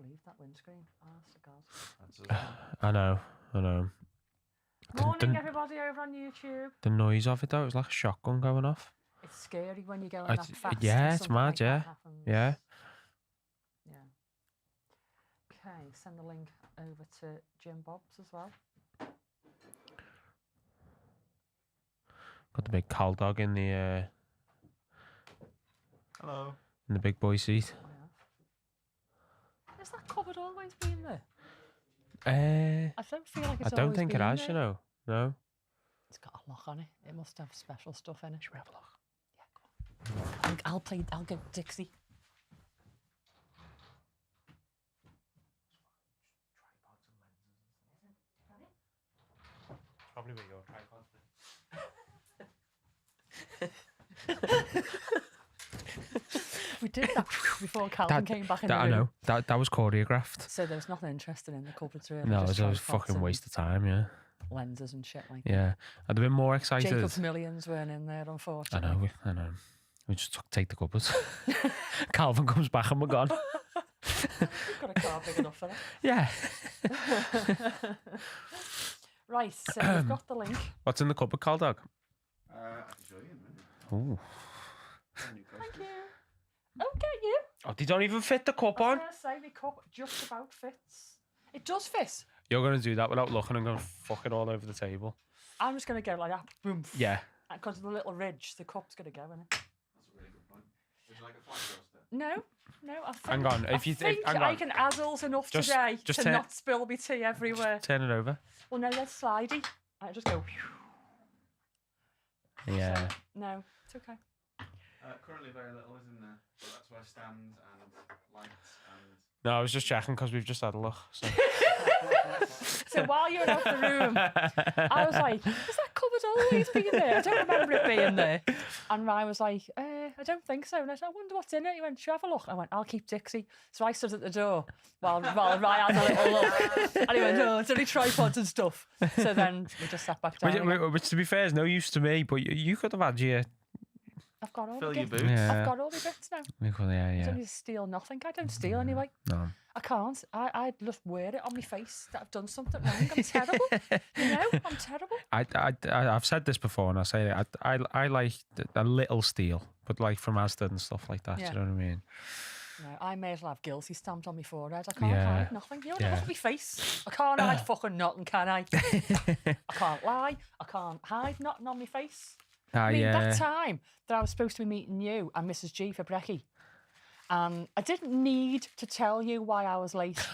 believe that windscreen. Honest to God. I know. Morning, everybody over on YouTube. The noise of it though, it was like a shotgun going off. It's scary when you're going that fast. Yeah, it's mad, like yeah. Yeah. Yeah. Okay, send the link over to Jim Bob's as well. Got the big cow dog in the Hello. In the big boy seat. Oh, yeah. Has that cupboard always been there? I don't feel like it's I don't always think it been has, there. you know. No. It's got a lock on it. It must have special stuff in it. Should we have a look? Yeah, go on. I'll go Dixie. Probably where your tripod's We did that before Calvin came back in the room. I know. That was choreographed. So there was nothing interesting in the cupboards really. No, it just was a tripods fucking and waste of time, yeah. lenses and shit like Yeah. I'd have been more that. excited. Jacob's Millions weren't in there, unfortunately. I know. We just take the cupboards. Calvin comes back and we're gone. You've got a car big enough for that. Yeah. Right, so we've got the link. What's in the cupboard, Cal Dog? I can show you in a minute. Ooh. Thank you. Okay, you. Oh, they don't even fit the cup I on. was going to say the cup just about fits. It does fit. You're going to do that without looking and going to fuck it all over the table. I'm just going to go like that. Boom. Yeah. Because of the little ridge, the cup's going to go in it. That's a really good point. Would you like a flat roaster? No. I think, Hang on. I think I can azzles enough today to not spill my tea everywhere. Turn it over. Well, no, that's slidey. I just go. Yeah. So, no, it's okay. Currently very little is in there, but that's where stands and lights and... No, I was just checking because we've just had a look. So, So while you were out the room, I was like, has that cupboard always been there? I don't remember it being there. And Ryan was like, I don't think so. And I said, I wonder what's in it. He went, should I have a look? I went, I'll keep Dixie. So I stood at the door while Ryan had a little look. And he went, no, it's only tripods and stuff. So then we just sat back down. which to be fair is no use to me, but you could have had your... I've got all Fill the your bits. boots. Yeah. I've got all the bits now. I don't need to steal nothing. I don't steal anyway. No. I can't. I just wear it on my face that I've done something wrong. I'm terrible. You know, I'm terrible. I've said this before, and I say it. I like a little steal, but like from Asda and stuff like that. Yeah. Do you know what I mean? No, I may as well have guilty stamped on my forehead. I can't Yeah. hide nothing. You know, Yeah. look at my face. I can't hide fucking nothing, can I? I can't lie. I can't hide nothing on my face. I mean, that time that I was supposed to be meeting you and Mrs. G for brekkie, and I didn't need to tell you why I was late,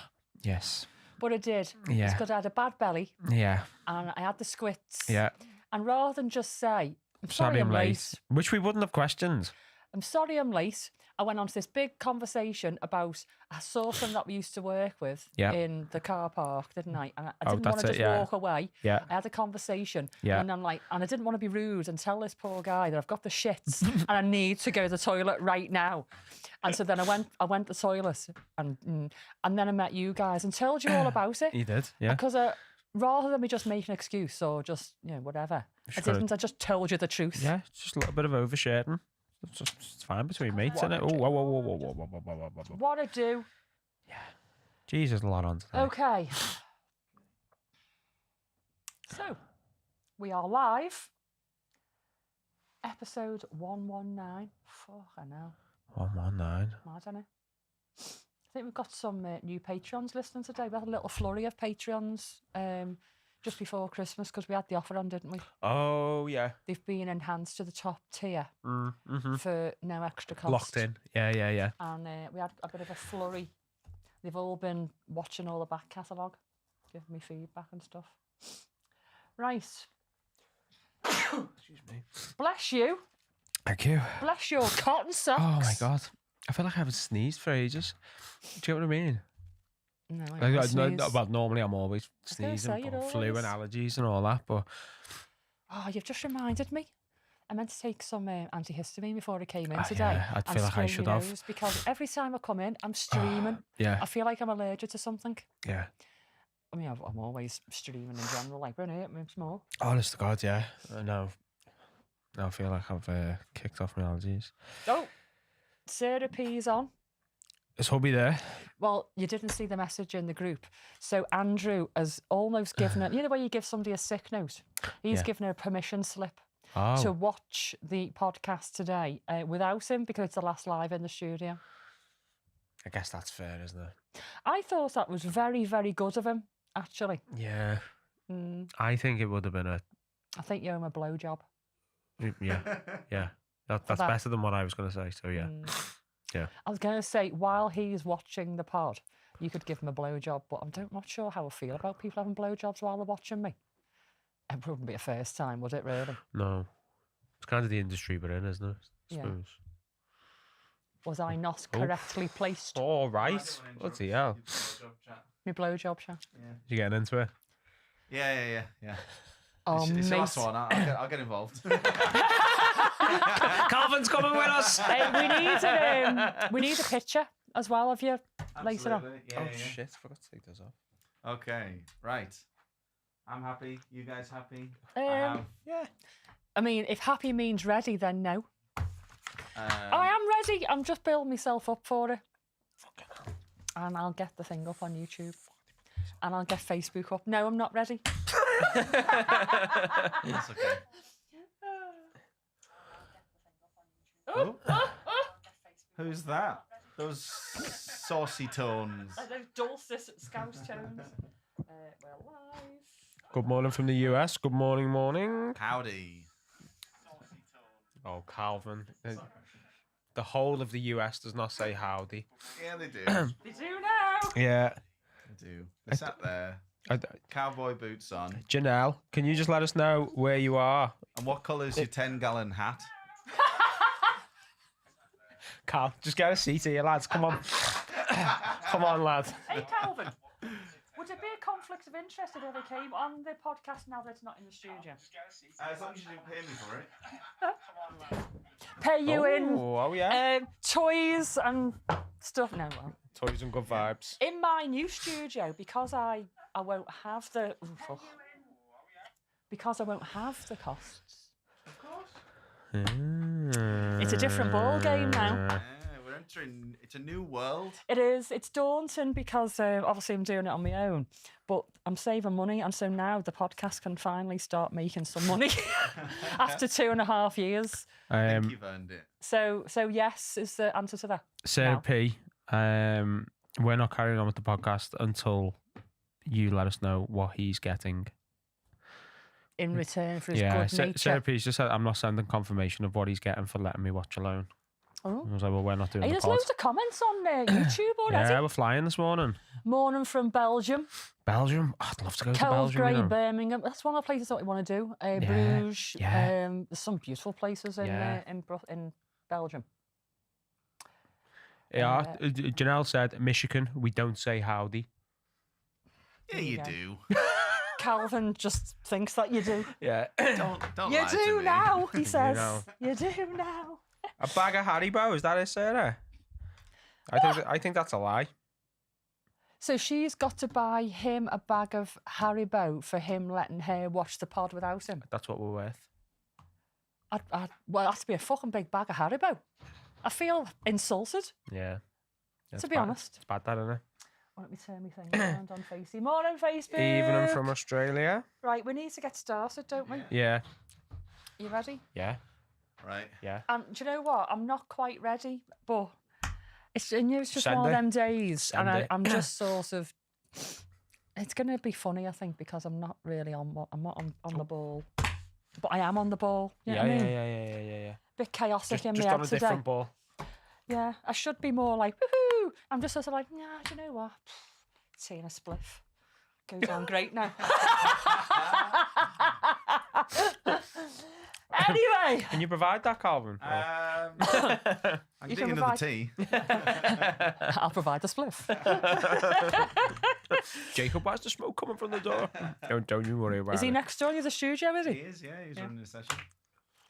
Yes. but I did. Yeah. It's because I had a bad belly Yeah. and I had the squits. Yeah. And rather than just say, I'm Sorry, I'm late. Which we wouldn't have questioned. I'm sorry I'm late. I went on to this big conversation about a sourcing that we used to work with in the car park, didn't I? And I didn't want to just walk away. Yeah. I had a conversation. Yeah. And I'm like, and I didn't want to be rude and tell this poor guy that I've got the shits and I need to go to the toilet right now. And so then I went to the toilet and then I met you guys and told you all about it. You did, yeah. Because rather than me just make an excuse or just, whatever, I didn't. I just told you the truth. Yeah, just a little bit of oversharing. It's fine between mates, isn't it? Oh, whoa. What I do. Yeah. Jesus, a lot on today. Okay. So, we are live. Episode 119. Fuck, I know. 119. Mad, isn't it? I think we've got some new Patreons listening today. We had a little flurry of Patreons just before Christmas because we had the offer on, didn't we? Oh, yeah. They've been enhanced to the top tier for no extra cost. Locked in. Yeah. And we had a bit of a flurry. They've all been watching all the back catalogue, giving me feedback and stuff. Right. Excuse me. Bless you. Thank you. Bless your cotton socks. Oh, my God. I feel like I haven't sneezed for ages. Do you know what I mean? No, I don't sneeze. Well, normally I'm always gonna sneezing, say, you're flu and always- allergies and all that, but... Oh, you've just reminded me. I meant to take some antihistamine before I came in today. Yeah, I feel like I should have. Because every time I come in, I'm streaming. Yeah. I feel like I'm allergic to something. Yeah. I mean, I'm always streaming in general, like, when it moves more. Honest to God, yeah. No. I feel like I've kicked off my allergies. Oh, Sarah P's on. Is hubby there? Well, you didn't see the message in the group. So Andrew has almost given it. You know the way you give somebody a sick note? He's Yeah. given her a permission slip Oh. to watch the podcast today without him because it's the last live in the studio. I guess that's fair, isn't it? I thought that was very, very good of him, actually. Yeah. Mm, I think it would have been I think you owe him a blowjob. yeah. That's that. better than what I was going to say. So yeah. Yeah. I was going to say, while he's watching the pod, you could give him a blowjob, but I'm not sure how I feel about people having blowjobs while they're watching me. It wouldn't be a first time, would it, really? No. It's kind of the industry we're in, isn't it? I Yeah. suppose. Was I not correctly placed? All right. Bloody hell. My blowjob, chat. You getting into it? Yeah. Oh, It's the mate. last one. I'll get involved. Calvin's coming with us. We need a picture as well of you later on. Absolutely. Oh Yeah. shit! I forgot to take this off. Okay. Right. I'm happy. You guys happy? Yeah. I mean, if happy means ready, then no. I am ready. I'm just building myself up for it. And I'll get the thing up on YouTube. And I'll get Facebook up. No, I'm not ready. That's okay. Oh. Who's that? Those saucy tones. Those dulcet scouse tones. We're live. Good morning from the US. Good morning. Howdy. Oh, Calvin. The whole of the US does not say howdy. Yeah, they do. They do now. Yeah. They do. They sat there, cowboy boots on. Janelle, can you just let us know where you are? And what colour's your 10-gallon hat? Cal, just get a seat here, lads. Come on. Come on, lad. Hey, Calvin. Would it be a conflict of interest if they came on the podcast now that it's not in the studio? As long as you didn't pay me for it. Pay you in Oh, yeah. toys and stuff. No, well. Toys and good vibes. In my new studio, because I won't have the because I won't have the costs. Of course. It's a different ball game now. Yeah, we're entering. It's a new world. It is. It's daunting because obviously I'm doing it on my own, but I'm saving money, and so now the podcast can finally start making some money after 2.5 years. I think you've earned it. So yes is the answer to that. Sarah No. P, we're not carrying on with the podcast until you let us know what he's getting. In return for his Yeah, good nature. Sarah P's just said, I'm not sending confirmation of what he's getting for letting me watch alone. Oh. I was like, well, we're not doing Hey, the there's pod. loads of comments on YouTube already. Yeah, we're flying this morning. Morning from Belgium. Belgium? Oh, I'd love to go to Cold Belgium. grey You know. Birmingham. That's one of the places that we want to do. Yeah, Bruges. yeah. There's some beautiful places in Yeah. in Belgium. Yeah, Janelle said, Michigan, we don't say howdy. Yeah, There you you go. do. Calvin just thinks that you do. Yeah. Don't You lie to do me. now, he says. know. You do now. A bag of Haribo, is that it, Sarah? I think that's a lie. So she's got to buy him a bag of Haribo for him letting her watch the pod without him. That's what we're worth. Well, it has to be a fucking big bag of Haribo. I feel insulted, Yeah. to be honest. It's bad, that, isn't it? Let me turn my thing around on Facey. Morning, Facebook. Evening from Australia. Right, we need to get started, don't we? Yeah. You ready? Yeah. Right. Yeah. Do you know what? I'm not quite ready, but it's just Send one of it. them days, Send and it. I'm just sort of. It's going to be funny, I think, because I'm not really on the ball, but I am on the ball. You know Yeah, what I mean? yeah. Bit chaotic in my Just head on a today. different ball. Yeah, I should be more like woohoo. I'm just sort of like, nah. Do you know what? Seeing a spliff goes on great now. Anyway, Can you provide that, Calvin? I can You do can another provide- tea. I'll provide the spliff. Jacob, why's the smoke coming from the door? Don't you worry about Is he it. next door to the studio? Is He he? is, yeah. He's running a session.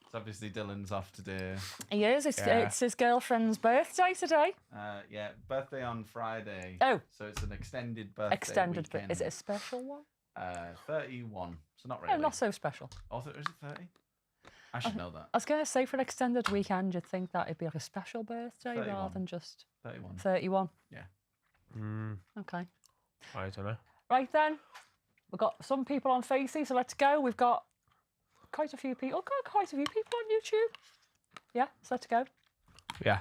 It's obviously Dylan's off today. He is. It's, Yeah. it's his girlfriend's birthday today. Yeah, birthday on Friday. Oh. So it's an extended birthday Extended, but weekend. is it a special one? 31. So not really. No, not so special. Oh, is it 30? I should know that. I was going to say for an extended weekend, you'd think that it'd be like a special birthday 31. rather than just 31. 31. Yeah. Okay. I don't know. Right then, we've got some people on Facey, so let's go. We've got quite a few people. Got quite a few people on YouTube. Yeah, so let's go. Yeah.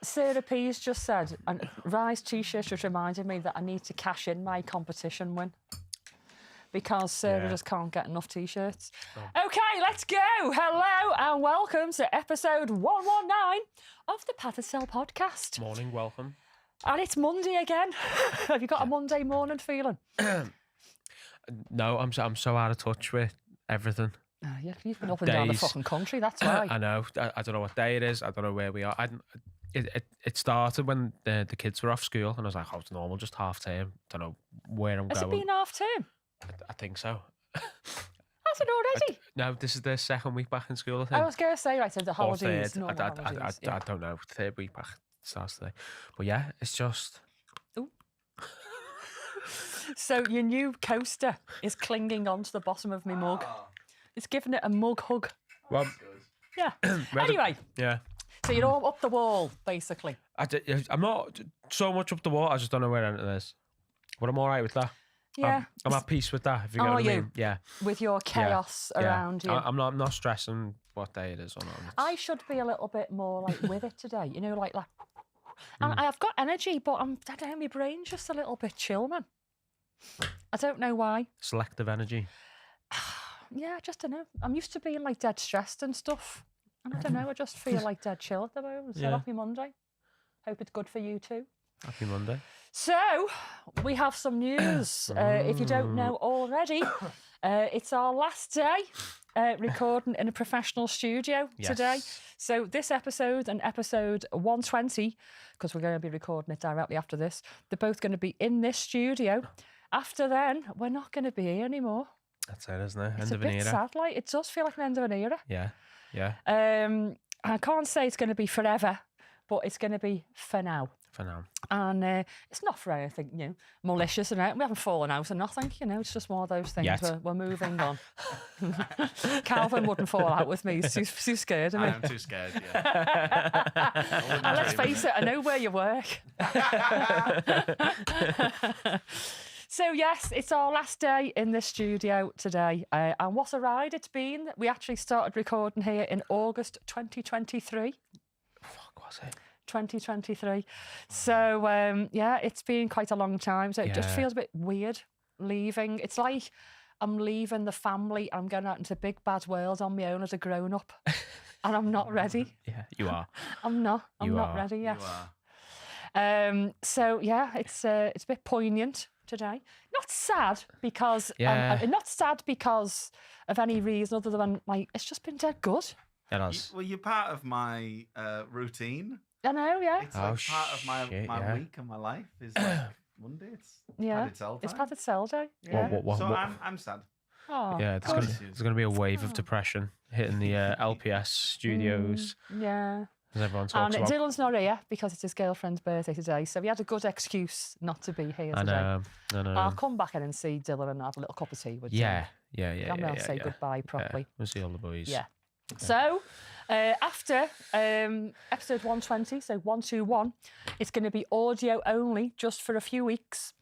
Sarah P's just said, and Rye's t-shirt just reminded me that I need to cash in my competition win because Sarah just can't get enough t-shirts. Oh. Okay, let's go. Hello and welcome to episode 119 of the Pattersell podcast. Morning, welcome. And it's Monday again. Have you got a Monday morning feeling? No, I'm so out of touch with everything. Oh, yeah, you've been up and down the fucking country, that's why. I know. I don't know what day it is. I don't know where we are. It started when the kids were off school, and I was like, oh, it's normal, just half term. Don't know where I'm Has going. it been half term? I think so. Has it already? No, this is the second week back in school, I think. I was going to say, right, so the Or holidays. third. I don't know. Third week back starts today. But yeah, it's just... Ooh. So your new coaster is clinging onto the bottom of my mug. It's giving it a mug hug. Well, Yeah. Anyway, yeah. so you're all up the wall, basically. I'm not so much up the wall, I just don't know where anything is. But I'm all right with that. Yeah. I'm at peace with that, if you get what I mean. Yeah. With your chaos around you. I'm not stressing what day it is or not. I should be a little bit more like with it today, you know, like. And I've got energy, but I don't know, my brain's just a little bit chill, man. I don't know why. Selective energy. Yeah, I just don't know. I'm used to being like dead stressed and stuff. And I don't know, I just feel like dead chill at the moment. So happy Monday. Hope it's good for you too. Happy Monday. So, we have some news. If you don't know already, it's our last day recording in a professional studio today. So this episode and episode 120, because we're going to be recording it directly after this, they're both going to be in this studio. After then, we're not going to be here anymore. That's it, isn't it? It's End of a an bit era. sad, like, it does feel like an end of an era. Yeah. I can't say it's going to be forever, but it's going to be for now. For now. And it's not for anything, you know, malicious, and we haven't fallen out or nothing, you know, it's just one of those things we're moving on. Calvin wouldn't fall out with me, he's too scared of me. I am too scared, yeah. And let's face it, I know where you work. So yes, it's our last day in the studio today. And what a ride it's been. We actually started recording here in August 2023. Fuck, was it? 2023. So yeah, it's been quite a long time. So it just feels a bit weird leaving. It's like I'm leaving the family. I'm going out into a big bad world on my own as a grown up, and I'm not ready. Yeah, you are. I'm not ready yet. So yeah, it's a bit poignant today. Not sad because not sad because of any reason other than like it's just been dead good. It has. Well, you're part of my routine. I know, yeah. It's like part of my week and my life is like Monday. It's Pattersell time. It's Pattersell Day. Yeah. What? So I'm sad. Oh, yeah, there's going to be a wave of depression hitting the LPS studios. Yeah. As everyone talks about. Dylan's not here because it's his girlfriend's birthday today, so he had a good excuse not to be here today. I know. I'll come back in and see Dylan and have a little cup of tea with him. Yeah. I'll say goodbye properly. We'll see all the boys. Yeah. So, after episode 120, so 121, it's going to be audio only just for a few weeks,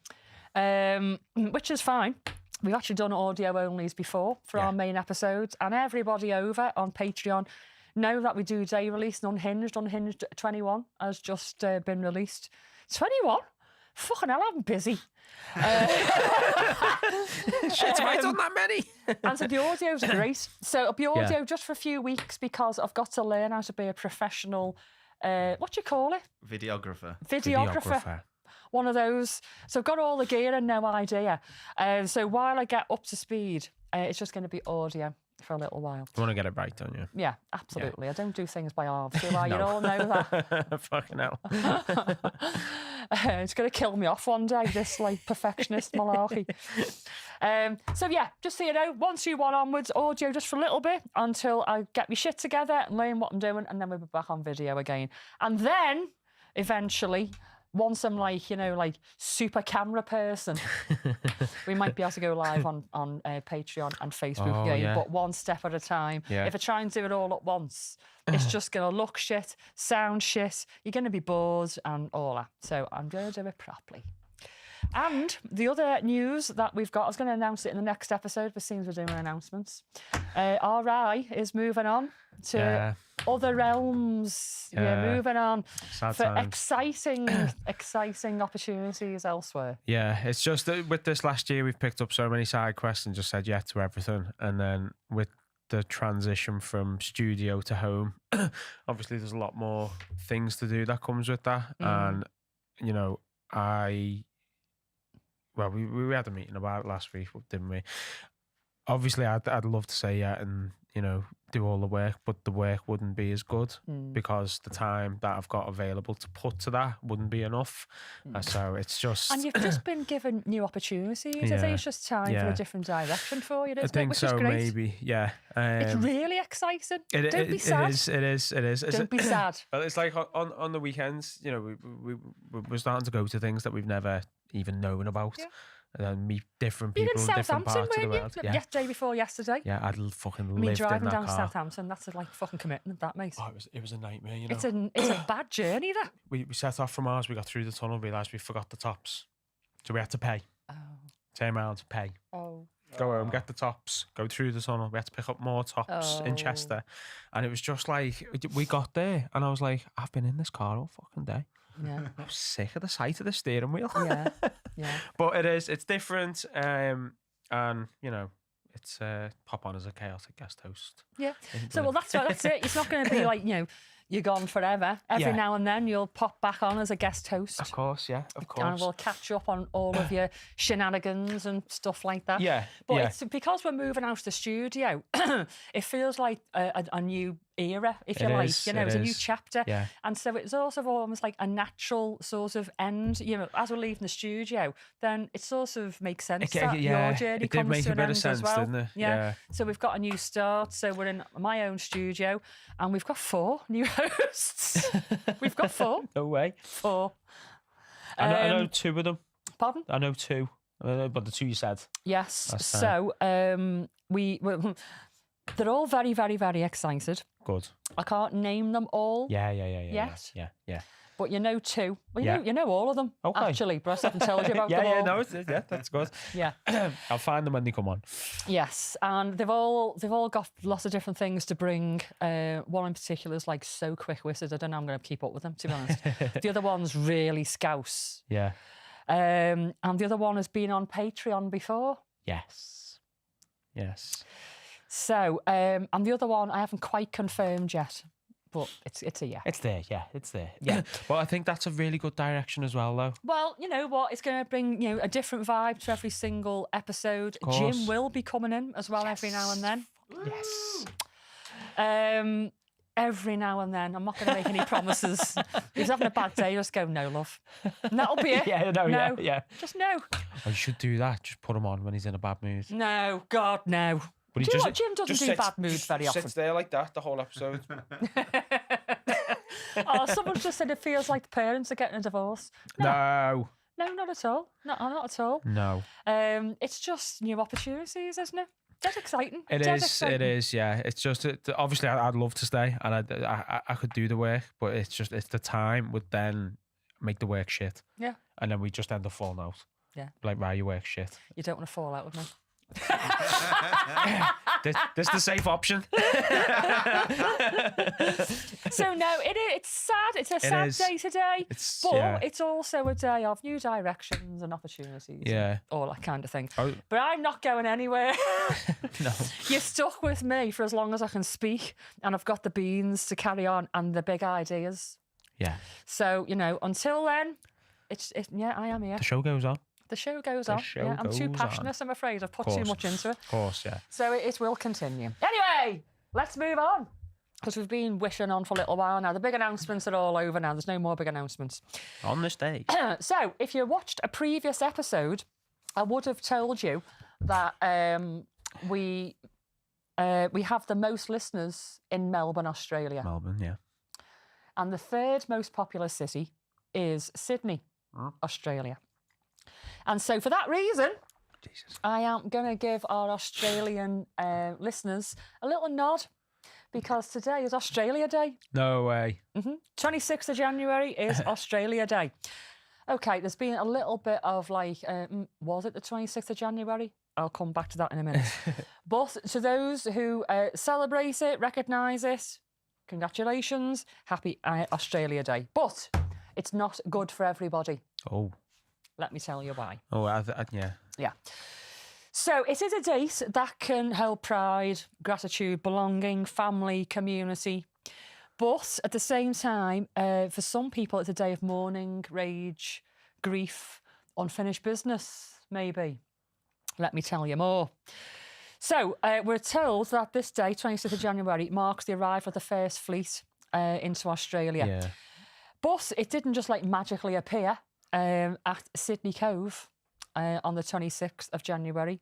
which is fine. We've actually done audio onlys before for our main episodes, and everybody over on Patreon know that we do day release and Unhinged. Unhinged 21 has just been released. 21? Fucking hell, I'm busy. Shit, have I done that many? And so the audio's great. So it'll be audio just for a few weeks because I've got to learn how to be a professional, what do you call it? Videographer. One of those. So I've got all the gear and no idea. So while I get up to speed, it's just going to be audio for a little while. You want to get it right, don't you? Yeah, absolutely. I don't do things by halves, do I? You all know that. Fucking hell. It's going to kill me off one day, this like perfectionist malarkey. So yeah, just so you know, 121 onwards, audio just for a little bit until I get my shit together and learn what I'm doing, and then we'll be back on video again. And then, eventually, once I'm like, like super camera person, we might be able to go live on Patreon and Facebook again, yeah. but one step at a time. Yeah. If I try and do it all at once, it's just going to look shit, sound shit, you're going to be bored and all that. So I'm going to do it properly. And the other news that we've got, I was going to announce it in the next episode, but seems we're doing announcements. RI is moving on to other realms. Yeah, moving on Sad for times. exciting opportunities elsewhere. Yeah, it's just that with this last year, we've picked up so many side quests and just said yeah to everything. And then with the transition from studio to home, obviously there's a lot more things to do that comes with that. And, we had a meeting about it last week, didn't we? Obviously, I'd love to say yeah and, do all the work, but the work wouldn't be as good because the time that I've got available to put to that wouldn't be enough. So it's just... And you've just been given new opportunities. I think it's just time for a different direction for you, isn't I think Which so, is great. maybe, yeah. It's really exciting. Don't be sad. It is. Don't be sad. Well, it's like on the weekends, we're starting to go to things that we've never even known about. Yeah. And then meet different people in different parts of the world. Yeah, day before yesterday. Yeah, I'd fucking lived in that car. Me driving down to Southampton, that's a fucking commitment, that, mate. Oh, it was a nightmare, It's a bad journey, that. We set off from ours, we got through the tunnel, realised we forgot the tops. So we had to pay. Oh. Turn around, pay. Oh. Go home, get the tops, go through the tunnel. We had to pick up more tops in Chester. And it was just like, we got there and I was like, I've been in this car all fucking day. Yeah. I'm sick of the sight of the steering wheel. Yeah. But it's different. And, it's pop on as a chaotic guest host. Yeah. So, well, that's it. It's not going to be like, you're gone forever. Every now and then you'll pop back on as a guest host. Of course, yeah, of course. And we'll catch up on all of your shenanigans and stuff like that. Yeah. But it's because we're moving out to the studio, it feels like a new era, if you like. It's a new chapter. Yeah. And so it's also almost like a natural sort of end. As we're leaving the studio, then it sort of makes sense that your journey it did comes make to a an bit end of sense, as well. didn't it? Yeah. So we've got a new start. So we're in my own studio, and we've got 4 new hosts. We've got 4. No way. 4. I know 2 of them. Pardon? I know 2. But the 2 you said. Yes. So they're all very, very, very excited. Good. I can't name them all. Yeah. Yet. Yeah. But 2. Well, you know all of them, actually, but I just haven't told you about them all. That's good. Yeah. I'll find them when they come on. Yes, and they've all got lots of different things to bring. One in particular is like so quick-witted, I don't know I'm going to keep up with them, to be honest. The other one's really scouse. Yeah. And the other one has been on Patreon before. Yes. So, and the other one I haven't quite confirmed yet, but it's a yeah. It's there. Yeah. Well, I think that's a really good direction as well, though. Well, you know what? It's going to bring a different vibe to every single episode. Jim will be coming in as well every now and then. Yes. Every now and then. I'm not going to make any promises. If he's having a bad day, just go, no, love. And that'll be it. Yeah. Just no. I should do that. Just put him on when he's in a bad mood. No, God, no. But Do you know what? Jim doesn't do bad moods very often. Sits there like that the whole episode. Someone's just said it feels like the parents are getting a divorce. No, not at all. Not at all. No. It's just new opportunities, isn't it? That's exciting. It is. Yeah. It's just obviously I'd love to stay, and I could do the work, but it's the time would then make the work shit. Yeah. And then we just end up falling out. Yeah. Like, right, you work shit. You don't want to fall out with me. This is the safe option. So no, it's sad. It's a sad day today, but it's also a day of new directions and opportunities. Yeah, and all that kind of thing. Oh. But I'm not going anywhere. No, you're stuck with me for as long as I can speak, and I've got the beans to carry on and the big ideas. Yeah. So until then, I am here. The show goes on. The show goes on. I'm too passionate, I'm afraid. I've put too much into it. Of course, yeah. So it will continue. Anyway, let's move on. Because we've been wishing on for a little while now. The big announcements are all over now. There's no more big announcements. On this day. So if you watched a previous episode, I would have told you that we have the most listeners in Melbourne, Australia. Melbourne, yeah. And the 3rd most populous city is Sydney, Australia. And so for that reason, I am going to give our Australian listeners a little nod, because today is Australia Day. No way. 26th of January is Australia Day. Okay, there's been a little bit of like, was it the 26th of January? I'll come back to that in a minute. But to those who celebrate it, recognise it, congratulations, happy Australia Day. But it's not good for everybody. Oh. Let me tell you why. Oh, yeah. Yeah. So it is a date that can hold pride, gratitude, belonging, family, community. But at the same time, for some people, it's a day of mourning, rage, grief, unfinished business, maybe. Let me tell you more. So we're told that this day, 26th of January, marks the arrival of the first fleet into Australia. Yeah. But it didn't just like magically appear at Sydney Cove on the 26th of January.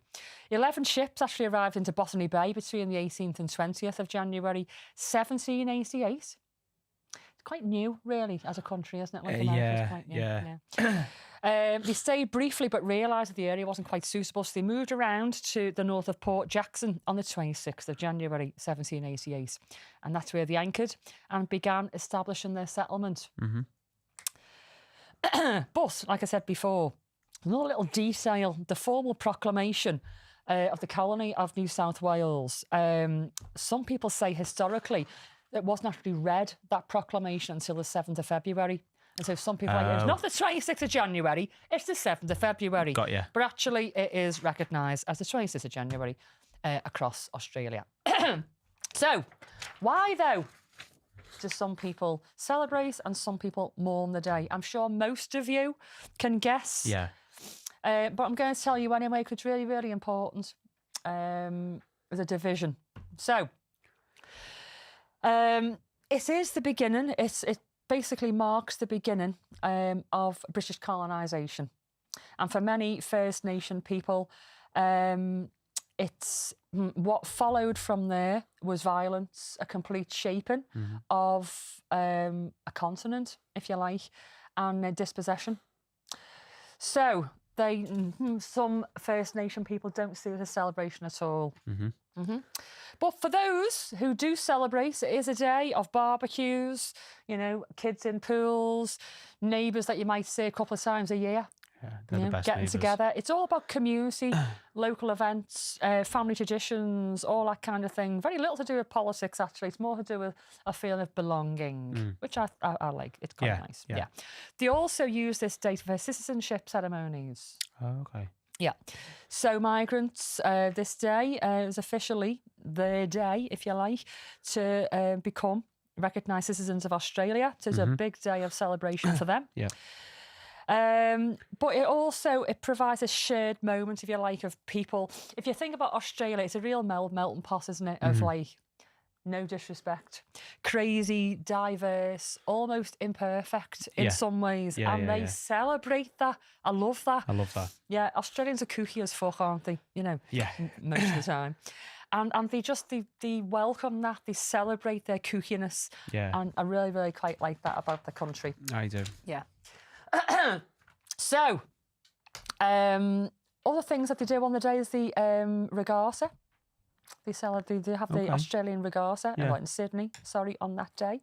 11 ships actually arrived into Botany Bay between the 18th and 20th of January, 1788. It's quite new, really, as a country, isn't it? Like America's quite new. They stayed briefly but realised that the area wasn't quite suitable, so they moved around to the north of Port Jackson on the 26th of January 1788. And that's where they anchored and began establishing their settlement. But, like I said before, another little detail, the formal proclamation of the colony of New South Wales. Some people say historically it wasn't actually read, that proclamation, until the 7th of February. And so some people are like, it's not the 26th of January, it's the 7th of February. Got you. But actually it is recognised as the 26th of January across Australia. So, why though do some people celebrate and some people mourn the day? I'm sure most of you can guess. Yeah. But I'm going to tell you anyway, because it's really, really important. The division. So, it is the beginning. It basically marks the beginning of British colonisation. And for many First Nation people, it's what followed from there was violence, a complete shaping of a continent, if you like, and dispossession. So some First Nation people don't see it as a celebration at all. But for those who do celebrate, it is a day of barbecues, you know, kids in pools, neighbours that you might see a couple of times a year. Yeah, they're the best getting neighbours. together. It's all about community, local events, family traditions, all that kind of thing. Very little to do with politics, actually. It's more to do with a feeling of belonging, which I like. It's kind of nice. Yeah. They also use this date for citizenship ceremonies. Oh, okay. Yeah. So migrants, this day is officially their day, if you like, to become recognised citizens of Australia. So it's a big day of celebration for them. Yeah. But it provides a shared moment, if you like, of people. If you think about Australia, it's a real melting pot, isn't it? Of like, no disrespect, crazy, diverse, almost imperfect in some ways. And they celebrate that. I love that. I love that. Yeah, Australians are kooky as fuck, aren't they? You know, most of the time. And they welcome that, they celebrate their kookiness. Yeah. And I really, really quite like that about the country. I do. Yeah. So, other things that they do on the day is the regatta. They have the Australian regatta in Sydney, on that day.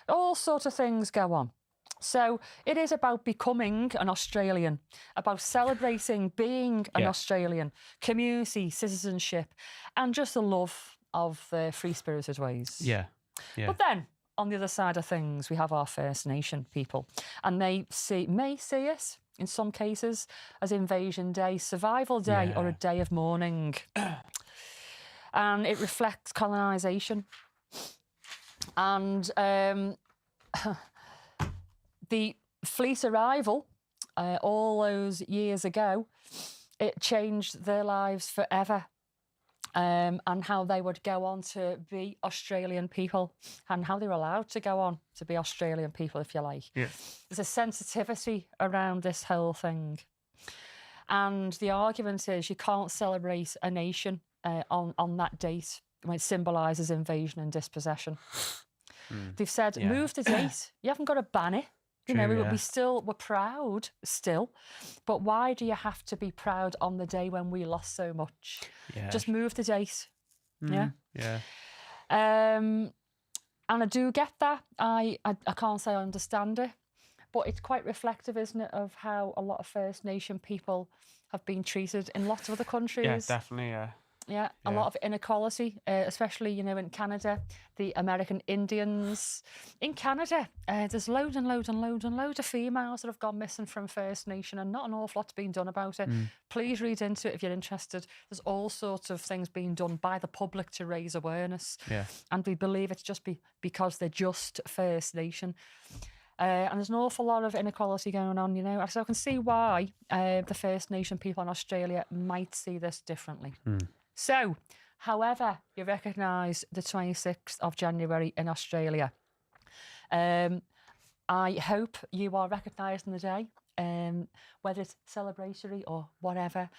All sorts of things go on. So it is about becoming an Australian, about celebrating being an Australian, community, citizenship, and just the love of the free-spirited ways. Yeah. But then, on the other side of things, we have our First Nation people, and they may see it, in some cases, as Invasion Day, Survival Day, or a day of mourning. And it reflects colonisation. And the fleet arrival, all those years ago, it changed their lives forever. And how they would go on to be Australian people and how they were allowed to go on to be Australian people, if you like. Yeah. There's a sensitivity around this whole thing. And the argument is you can't celebrate a nation on that date when it symbolises invasion and dispossession. They've said, move the date. You haven't got to ban it. You know, True, we're proud still, but why do you have to be proud on the day when we lost so much? Yeah. Just move the date. Yeah. Yeah. And I do get that. I can't say I understand it, but it's quite reflective, isn't it, of how a lot of First Nation people have been treated in lots of other countries. Yeah, definitely, yeah. Yeah, a lot of inequality, especially, you know, in Canada, the American Indians. In Canada, there's loads and loads and loads and loads of females that have gone missing from First Nation and not an awful lot's been done about it. Please read into it if you're interested. There's all sorts of things being done by the public to raise awareness. Yeah. And we believe it's just because they're just First Nation. And there's an awful lot of inequality going on, you know. So I can see why the First Nation people in Australia might see this differently. So, however you recognise the 26th of January in Australia, I hope you are recognising the day, whether it's celebratory or whatever,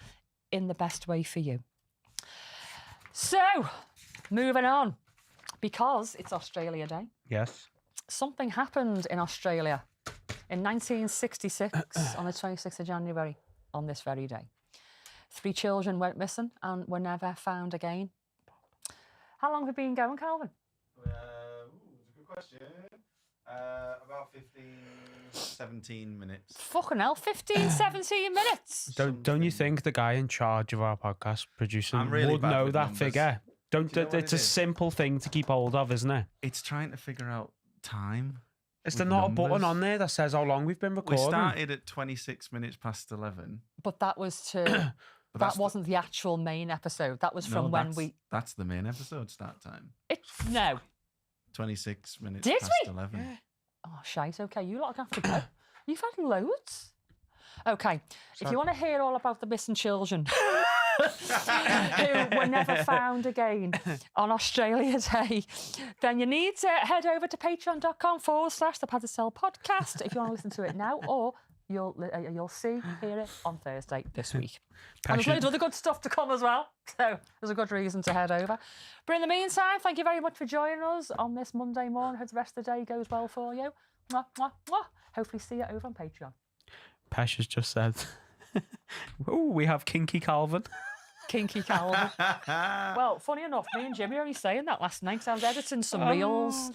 in the best way for you. So, moving on, because it's Australia Day. Yes. Something happened in Australia in 1966 on the 26th of January on this very day. 3 children went missing and were never found again. How long have we been going, Calvin? It's a good question. About 17 minutes. Fucking hell, 15, 17 minutes. Don't you think the guy in charge of our podcast producing I'm really would bad know with that numbers. figure? Do you know what It's it a is? simple thing to keep hold of, isn't it? It's trying to figure out time. Is there with not a button numbers. on there that says how long we've been We recording? started at 26 minutes past 11. But that was to... But that that's wasn't the actual main episode. That was from when we... That's the main episode start time. No. 26 minutes Did past we? 11. Oh, shite. Okay, you lot have to go. You've had loads. Okay, if you want to hear all about the missing children who were never found again on Australia Day, then you need to head over to patreon.com/the Pad to Sell podcast if you want to listen to it now, or you'll hear it on Thursday this week. And there's loads of other good stuff to come as well, so there's a good reason to head over. But in the meantime, thank you very much for joining us on this Monday morning. Hope the rest of the day goes well for you. Mwah, mwah, mwah. Hopefully see you over on Patreon. Pesh has just said, oh, we have Kinky Calvin. Kinky Calvin. Well, funny enough, me and Jimmy were only saying that last night. I was editing some reels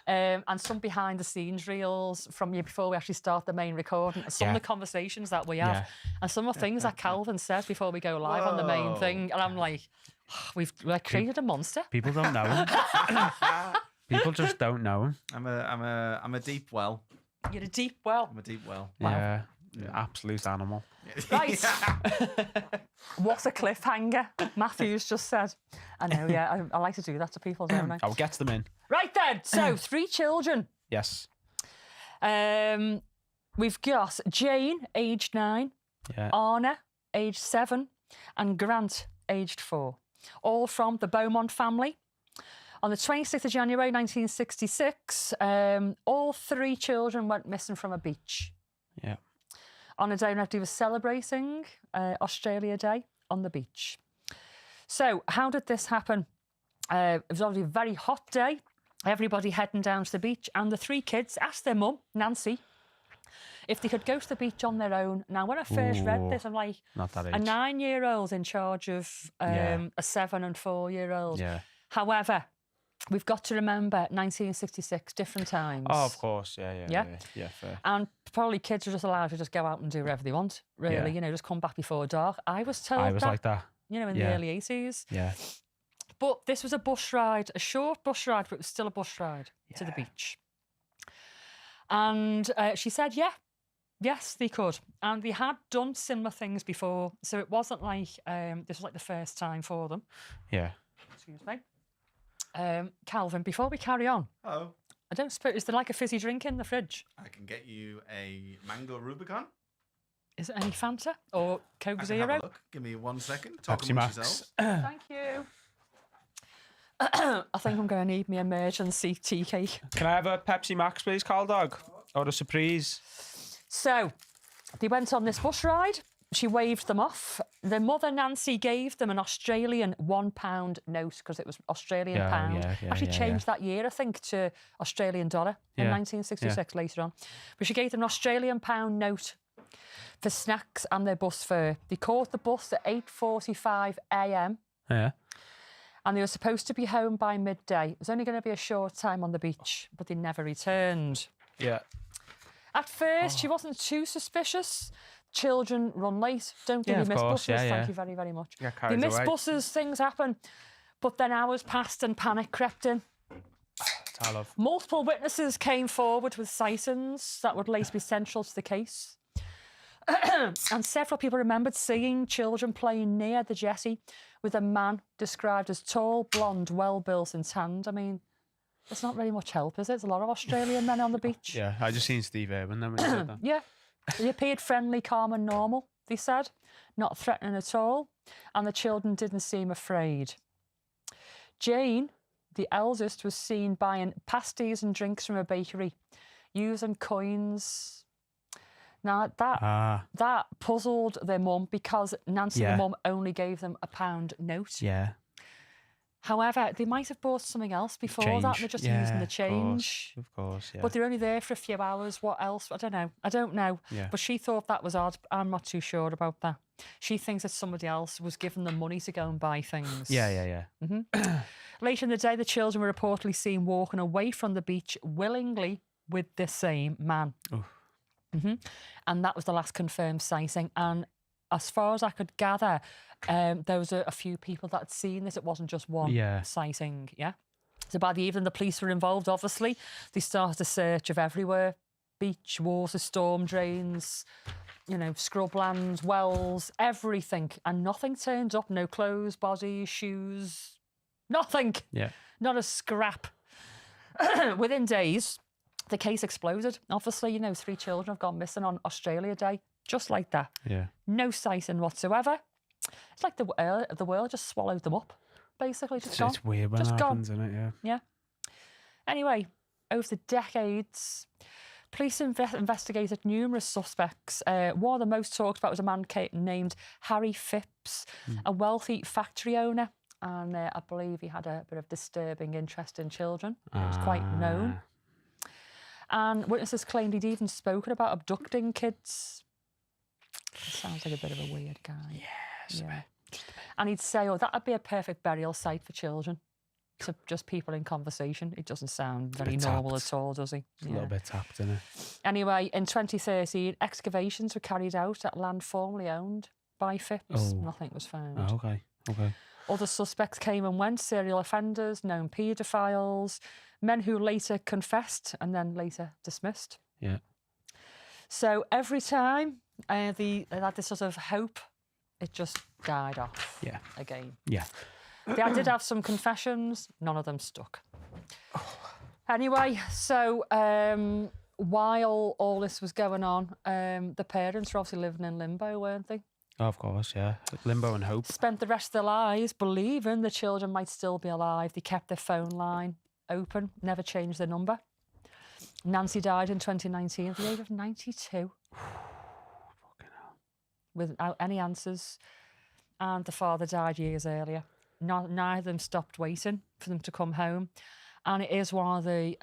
and some behind the scenes reels from you before we actually start the main recording. Some of the conversations that we have and some of the things that Calvin says before we go live on the main thing. And I'm like, we've created a monster. People don't know him. People just don't know him. I'm a deep well. You're a deep well. I'm a deep well. Yeah. Absolute animal. Right. What a cliffhanger, Matthew's just said. I know, yeah. I like to do that to people, don't I? I'll get them in. Right then. So, 3 children. Yes. We've got Jane, aged 9, Anna, aged 7, and Grant, aged 4. All from the Beaumont family. On the 26th of January 1966, all 3 children went missing from a beach. Yeah. On a day when everybody was celebrating Australia Day on the beach. So, how did this happen? It was obviously a very hot day. Everybody heading down to the beach, and the 3 kids asked their mum, Nancy, if they could go to the beach on their own. Now, when I first read this, I'm like, not that age. A 9-year-old in charge of a 7 and 4-year-old. Yeah. However, we've got to remember 1966, different times. Oh, of course. Yeah, fair. And probably kids are just allowed to just go out and do whatever they want, really, you know, just come back before dark. I was told I was that, like that. you know, in the early 80s. Yeah. But this was a bus ride, a short bus ride, but it was still a bus ride to the beach. And she said, yes, they could. And they had done similar things before, so it wasn't like this was like the first time for them. Yeah. Excuse me. Calvin, before we carry on, Oh. I don't suppose, is there like a fizzy drink in the fridge? I can get you a mango Rubicon. Is it any Fanta or Coke I can Zero? have a look. Give me 1 second. Talk Pepsi amongst Max. yourselves. Thank you. I think I'm going to need my emergency tea cake. Can I have a Pepsi Max, please, Carl Dog? Or a Surprise? So, they went on this bus ride she waved them off. The mother, Nancy, gave them an Australian £1 note because it was Australian pound. Actually changed that year, I think, to Australian dollar in 1966 later on. But she gave them an Australian pound note for snacks and their bus fare. They caught the bus at 8:45 a.m. Yeah. And they were supposed to be home by midday. It was only going to be a short time on the beach, but they never returned. Yeah. At first, she wasn't too suspicious. Children run late. Don't they? They miss buses. Thank you very, very much. They miss buses, things happen. But then hours passed and panic crept in. I love. Multiple witnesses came forward with sightings that would later be central to the case. And several people remembered seeing children playing near the jetty with a man described as tall, blonde, well-built and tanned. I mean, it's not really much help, is it? There's a lot of Australian men on the beach. Yeah, I just seen Steve Irwin then when he said that. Yeah. He appeared friendly, calm and normal, they said. Not threatening at all. And the children didn't seem afraid. Jane, the eldest, was seen buying pasties and drinks from a bakery, using coins. Now, that puzzled their mum because Nancy, the mum, only gave them a £1 note. Yeah. However, they might have bought something else before that. They're just using the change. Of course, yeah. But they're only there for a few hours. What else? I don't know. Yeah. But she thought that was odd. I'm not too sure about that. She thinks that somebody else was giving them money to go and buy things. Yeah. Later in the day, the children were reportedly seen walking away from the beach willingly with the same man. And that was the last confirmed sighting. And as far as I could gather, there was a few people that had seen this. It wasn't just one sighting, So by the evening, the police were involved, obviously. They started a search of everywhere. Beach, water, storm drains, scrublands, wells, everything. And nothing turned up. No clothes, bodies, shoes, nothing. Yeah. Not a scrap. Within days, the case exploded. Obviously, 3 children have gone missing on Australia Day, just like that. Yeah. No sighting whatsoever. It's like the world just swallowed them up, basically. Just gone. It's weird when just it happens, isn't it? Yeah. Yeah. Anyway, over the decades, police investigated numerous suspects. One of the most talked about was a man named Harry Phipps, a wealthy factory owner. And I believe he had a bit of disturbing interest in children. It was quite known. And witnesses claimed he'd even spoken about abducting kids. Sounds like a bit of a weird guy. Yes. Yeah. And he'd say, that would be a perfect burial site for children. So just people in conversation. It doesn't sound very normal at all, does he? It's a little bit tapped, isn't it? Anyway, in 2013, excavations were carried out at land formerly owned by Phipps. Nothing was found. Oh, okay. Other suspects came and went, serial offenders, known paedophiles, men who later confessed and then later dismissed. Yeah. So every time they had this sort of hope, it just died off again. Yeah. They did have some confessions, none of them stuck. Anyway, so while all this was going on, the parents were obviously living in limbo, weren't they? Oh, of course, yeah. Limbo and hope. Spent the rest of their lives believing the children might still be alive. They kept their phone line open, never changed their number. Nancy died in 2019 at the age of 92. Fucking hell. Without any answers. And the father died years earlier. Neither of them stopped waiting for them to come home. And it is one of the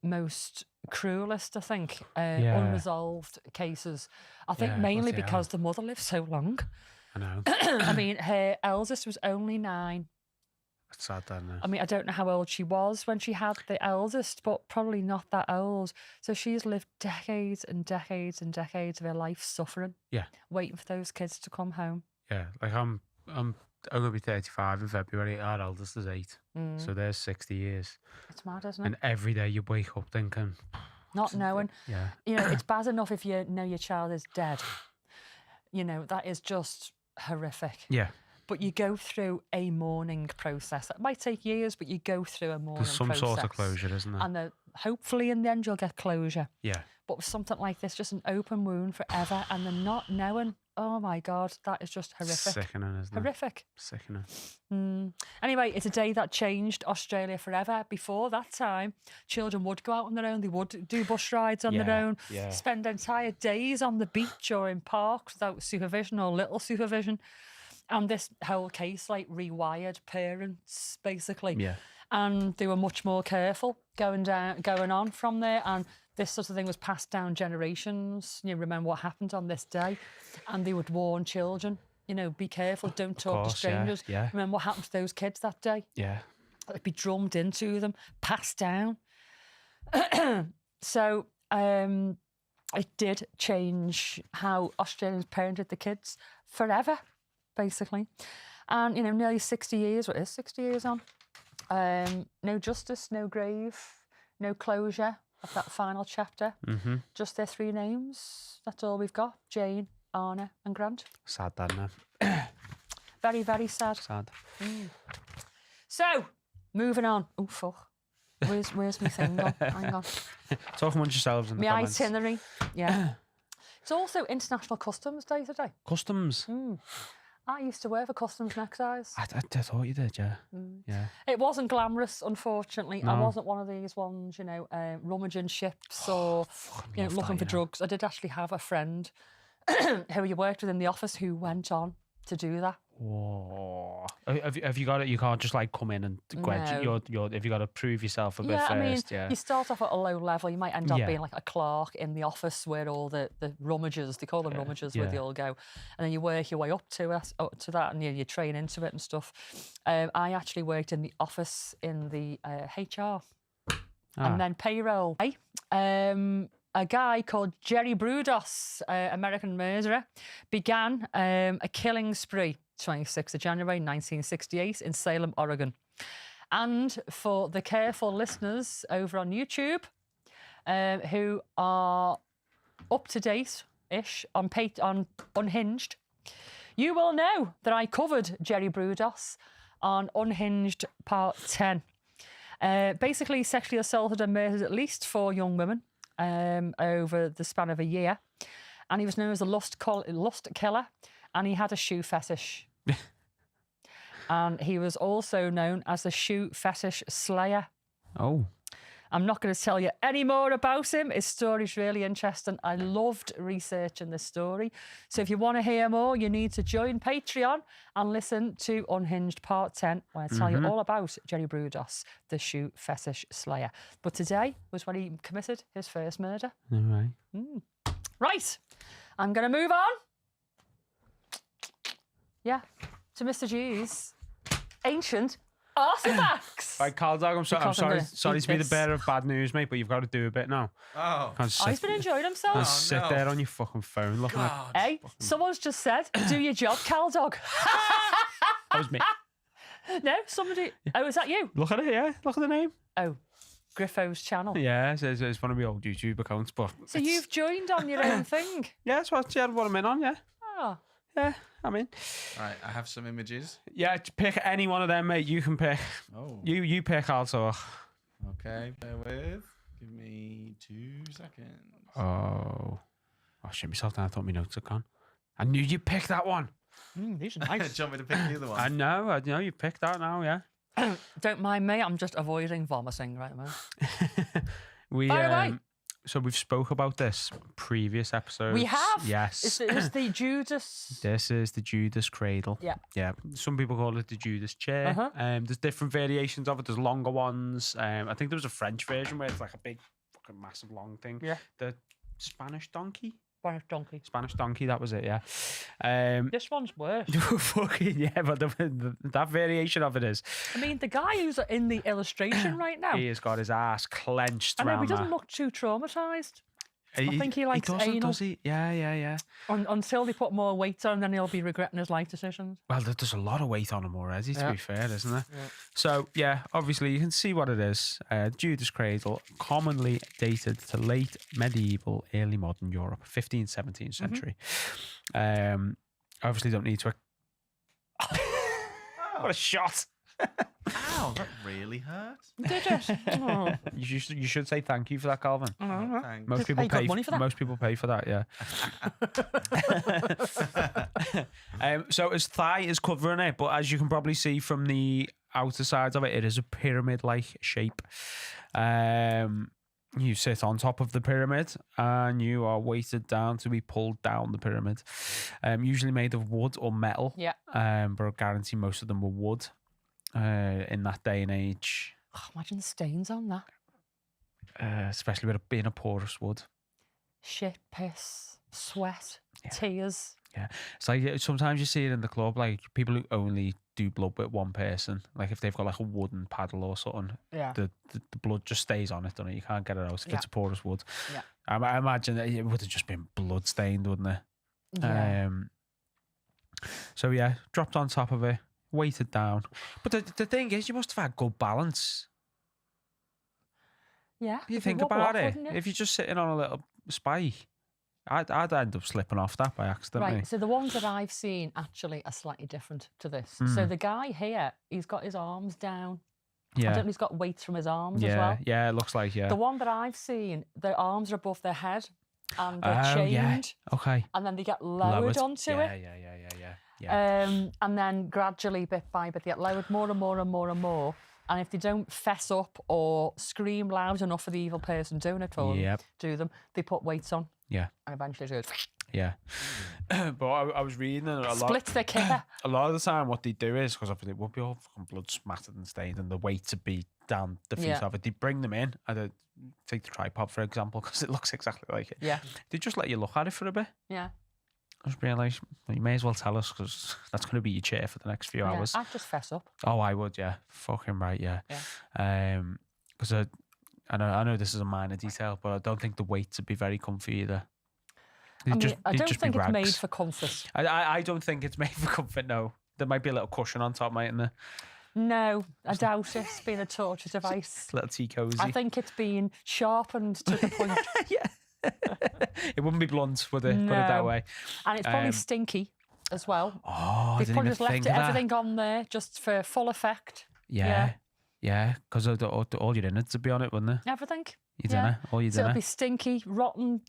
most cruelest, I think, unresolved cases. I think mainly because the mother lived so long. I know. I mean, her eldest was only 9. It's sad, isn't it? I mean, I don't know how old she was when she had the eldest, but probably not that old. So she's lived decades and decades and decades of her life suffering. Yeah. Waiting for those kids to come home. Yeah, like I'm gonna be 35 in February. Our eldest is 8, so there's 60 years. It's mad, isn't it? And every day you wake up thinking, not knowing. Yeah, it's bad enough if you know your child is dead. That is just horrific. Yeah. But you go through a mourning process. That might take years, but you go through a mourning process. There's some sort of closure, isn't there? And hopefully in the end you'll get closure. Yeah. But with something like this, just an open wound forever, and then not knowing Oh my God, that is just horrific. Sickening, isn't it? Horrific. Sickening. Anyway, it's a day that changed Australia forever. Before that time, children would go out on their own. They would do bus rides on their own, spend entire days on the beach or in parks without supervision or little supervision. And this whole case like rewired parents basically. Yeah. And they were much more careful going on from there. And this sort of thing was passed down generations. You remember what happened on this day, and they would warn children. Be careful, don't talk to strangers. Yeah. Remember what happened to those kids that day? Yeah. It'd be drummed into them, passed down. So it did change how Australians parented the kids forever, basically. And, nearly 60 years, what is 60 years on? No justice, no grave, no closure of that final chapter. Just their 3 names. That's all we've got. Jane, Anna and Grant. Sad, that, isn't Very, very sad. Sad. So, moving on. Oh, fuck. Where's my thing gone? Hang on. Talk amongst yourselves in the My comments. itinerary. Yeah. It's also International Customs Day today. Customs. I used to work for Customs and Excise. I thought you did, yeah. Yeah. It wasn't glamorous, unfortunately. I No. wasn't one of these ones, rummaging ships or looking for drugs. I did actually have a friend who you worked with in the office who went on to do that. Whoa. Have you got it? You can't just like come in and graduate. No. Have you got to prove yourself a bit I mean, first? you start off at a low level. You might end up being like a clerk in the office where all the rummagers, they call them rummagers, where they all go. And then you work your way up to that and you train into it and stuff. I actually worked in the office in the HR and then payroll. A guy called Jerry Brudos, American murderer, began a killing spree 26th of January 1968 in Salem, Oregon. And for the careful listeners over on YouTube who are up to date-ish on Unhinged, you will know that I covered Jerry Brudos on Unhinged Part 10. Basically, sexually assaulted and murdered at least 4 young women over the span of a year. And he was known as a lust killer, and he had a shoe fetish. And he was also known as the shoe fetish slayer. Oh. I'm not going to tell you any more about him. His story's really interesting. I loved researching this story. So if you want to hear more, you need to join Patreon and listen to Unhinged Part 10, where I tell you all about Jerry Brudos, the shoe fetish slayer. But today was when he committed his first murder. All right. Right. I'm going to move on. Yeah. To Mr. G's ancient artifacts. Right, Carl Dog, I'm Because I'm sorry gonna to be the eat this. bearer of bad news, mate, but you've got to do a bit now. Oh. Can't just He's been enjoying himself. can't sit no. there on your fucking phone looking at... God. Hey, someone's just said, do your job, Cal Dog. That was me. No, somebody. Oh, is that you? Look at it, yeah. Look at the name. Oh, Griffo's channel. Yeah, it's one of my old YouTube accounts, but... So you've joined on your own thing. Yeah, that's what I'm in on, yeah. Oh, Yeah, I'm in. Right, I have some images. Yeah, pick any one of them, mate. You can pick. Oh. You pick, I'll talk. Okay, bear with. Give me 2 seconds. Oh, shit myself down. I thought my notes had gone. I knew you picked that one. these are Do nice. you want me to pick the other one? I know you picked that now, yeah. Don't mind me, I'm just avoiding vomiting right now. We Fire away. So we've spoke about this previous episodes. We have? Yes. It's the Judas. This is the Judas cradle. Yeah. Yeah. Some people call it the Judas chair. Uh-huh. There's different variations of it. There's longer ones. I think there was a French version where it's like a big, fucking massive long thing. Yeah. The Spanish donkey. Spanish donkey. That was it. Yeah. This one's worse. Fucking yeah, but that variation of it is. I mean, the guy who's in the illustration right now, He has got his ass clenched I know, around he doesn't that. look too traumatised. I think he likes doesn't, anal. does he? Yeah. Until they put more weight on, then he'll be regretting his life decisions. Well, there's a lot of weight on him already, to Yeah. be fair, isn't there? Yeah. So, yeah, obviously you can see what it is. Judas cradle, commonly dated to late medieval, early modern Europe, 15th, 17th century. Obviously don't need to... What a shot! Ow, that really hurt. Did it? Oh. You should say thank you for that, Calvin. Thanks. Most people you got pay. money for that? Most people pay for that. Yeah. So his thigh is covering it, but as you can probably see from the outer sides of it, it is a pyramid-like shape. You sit on top of the pyramid and you are weighted down to be pulled down the pyramid. Usually made of wood or metal. Yeah. But I guarantee most of them were wood in that day and age. Oh, imagine the stains on that. Especially with it being a porous wood. Shit, piss, sweat, tears. Yeah. It's like sometimes you see it in the club, like people who only do blood with one person. Like if they've got like a wooden paddle or something, Yeah. the blood just stays on it, doesn't it? You can't get it out if it's a porous wood. Yeah. I imagine that it would have just been blood stained, wouldn't it? Yeah. So yeah, dropped on top of it, weighted down. But the thing is, you must have had good balance. Yeah. You if think wobble about off, it. wouldn't you? If you're just sitting on a little spike, I'd end up slipping off that by accident. Right, so the ones that I've seen actually are slightly different to this. Hmm. So the guy here, he's got his arms down. I Yeah. don't know, he's got weights from his arms Yeah. as well. Yeah, it looks like, yeah. The one that I've seen, their arms are above their head and they're Oh, chained, yeah. Okay. and then they get lowered onto yeah, it. Yeah. And then gradually, bit by bit, they get lowered more and more and more and more. And if they don't fess up or scream loud enough for the evil person doing it for Yep. them, do them, they put weights on. Yeah. And eventually do it. Yeah. But I was reading and Splits their kicker. a lot of the time what they do is, because it would be all fucking blood smattered and stained and the weight to be down the feet Yeah. of it, they bring them in and take the tripod for example, because it looks exactly like it. Yeah. They just let you look at it for a bit. Yeah. I just realised, well, you may as well tell us, because that's going to be your chair for the next few hours. I'd just fess up. Oh, I would, yeah. Fucking right, yeah. Because I know this is a minor detail, but I don't think the weights would be very comfy either. I mean, They'd I don't just be think it's made rags. for comfort. I don't think it's made for comfort, no. There might be a little cushion on top, mightn't there? No, I doubt it's been a torture device. Little tea cozy. I think it's been sharpened to the point. Yeah. It wouldn't be blunt, would it? Put it that No. way. And it's probably stinky as well. Oh, I They've didn't probably even just left think of that. everything on there just for full effect. Yeah. Because all your innards would be on it, wouldn't they? Everything. Your Yeah. dinner, all your So dinner. it'll be stinky, rotten,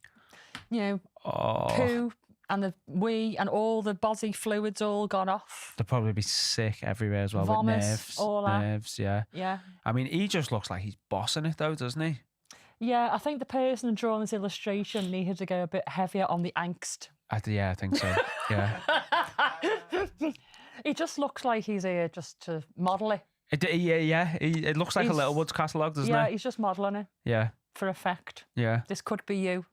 Oh, poo and the wee and all the body fluids all gone off. they'll probably be sick everywhere as well. Vomit, with nerves. all that. Nerves, yeah. Yeah. I mean, he just looks like he's bossing it though, doesn't he? Yeah, I think the person drawing this illustration needed to go a bit heavier on the angst. I think so. Yeah. He just looks like he's here just to model it. It looks like a He's- little Woods catalogue, doesn't Yeah, it? he's just modelling it Yeah. for effect. Yeah. This could be you.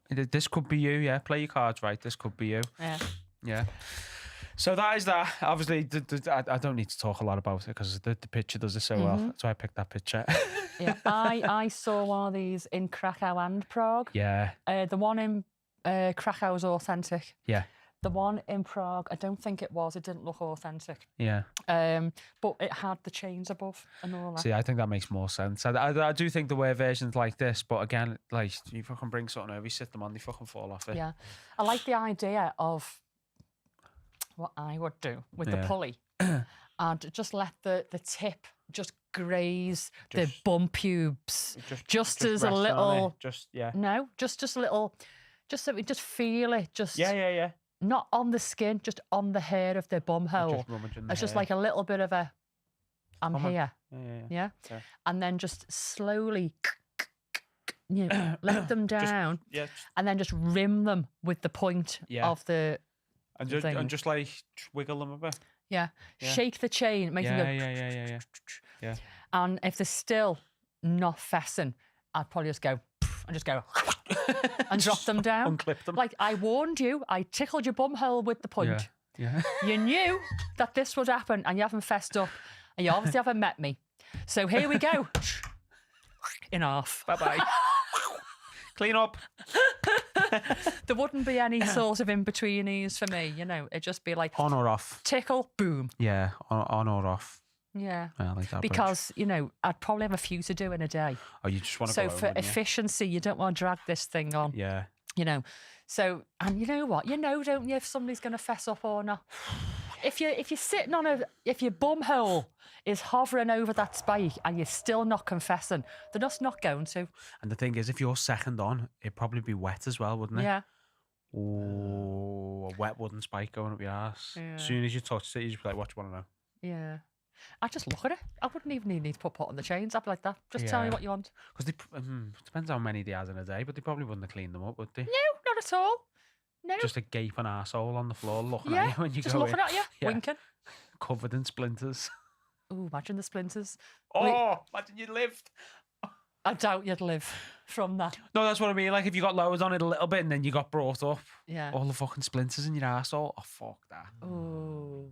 This could be you, yeah. Play your cards right. This could be you. Yeah. Yeah. So that is that. Obviously, I don't need to talk a lot about it because the picture does it so well. That's why I picked that picture. Yeah. I saw one of these in Krakow and Prague. Yeah. The one in Krakow was authentic. Yeah. The one in Prague, I don't think it was. It didn't look authentic. Yeah. But it had the chains above and all that. See, I think that makes more sense. I do think there were versions like this, but again, like you fucking bring something over, you sit them on, they fucking fall off it. Yeah. I like the idea of what I would do with the pulley. And just let the tip just graze the bum pubes. Just as a rest on little... it. Just No, just a little... Just so we just feel it. Just yeah. not on the skin, just on the hair of their bum hole. Just rummaging the It's just hair. like a little bit of a, I'm Come on. here. Yeah. Yeah. And then just slowly, let them down, Yeah. and then just rim them with the point of the And thing. just like wiggle them a bit. Yeah. Shake the chain, make them go. Yeah. And if they're still not fessing, I'd probably just go and just go and drop them down. Unclip them. Like, I warned you, I tickled your bum hole with the point. Yeah. You knew that this would happen and you haven't fessed up and you obviously haven't met me. So here we go. In half. Bye-bye. Clean up. There wouldn't be any sort of in-betweenies for me, It'd just be like On or off. tickle, boom. Yeah, on or off. Yeah. I like that. Because, I'd probably have a few to do in a day. Oh, you just want to So go home, for wouldn't you? efficiency, you don't want to drag this thing on. Yeah. So, and you know what? Don't you, if somebody's going to fess up or not? if you're sitting on if your bum hole is hovering over that spike and you're still not confessing, they're just not going to. And the thing is, if you're second on, it'd probably be wet as well, wouldn't it? Yeah. Oh, a wet wooden spike going up your ass. Yeah. As soon as you touch it, you just be like, what do you want to know? Yeah. I just look at it. I wouldn't even need to put on the chains. I'd be like that. Just tell me what you want. Because it depends how many they has in a day, but they probably wouldn't have cleaned them up, would they? No, not at all. No. Just a gaping arsehole on the floor looking Yeah, at you when you just go looking in. at you, winking. Covered in splinters. Ooh, imagine the splinters. Oh, imagine you lived. I doubt you'd live from that. No, that's what I mean. Like, if you got lowered on it a little bit and then you got brought up, Yeah. all the fucking splinters in your arsehole. Oh, fuck that. Ooh.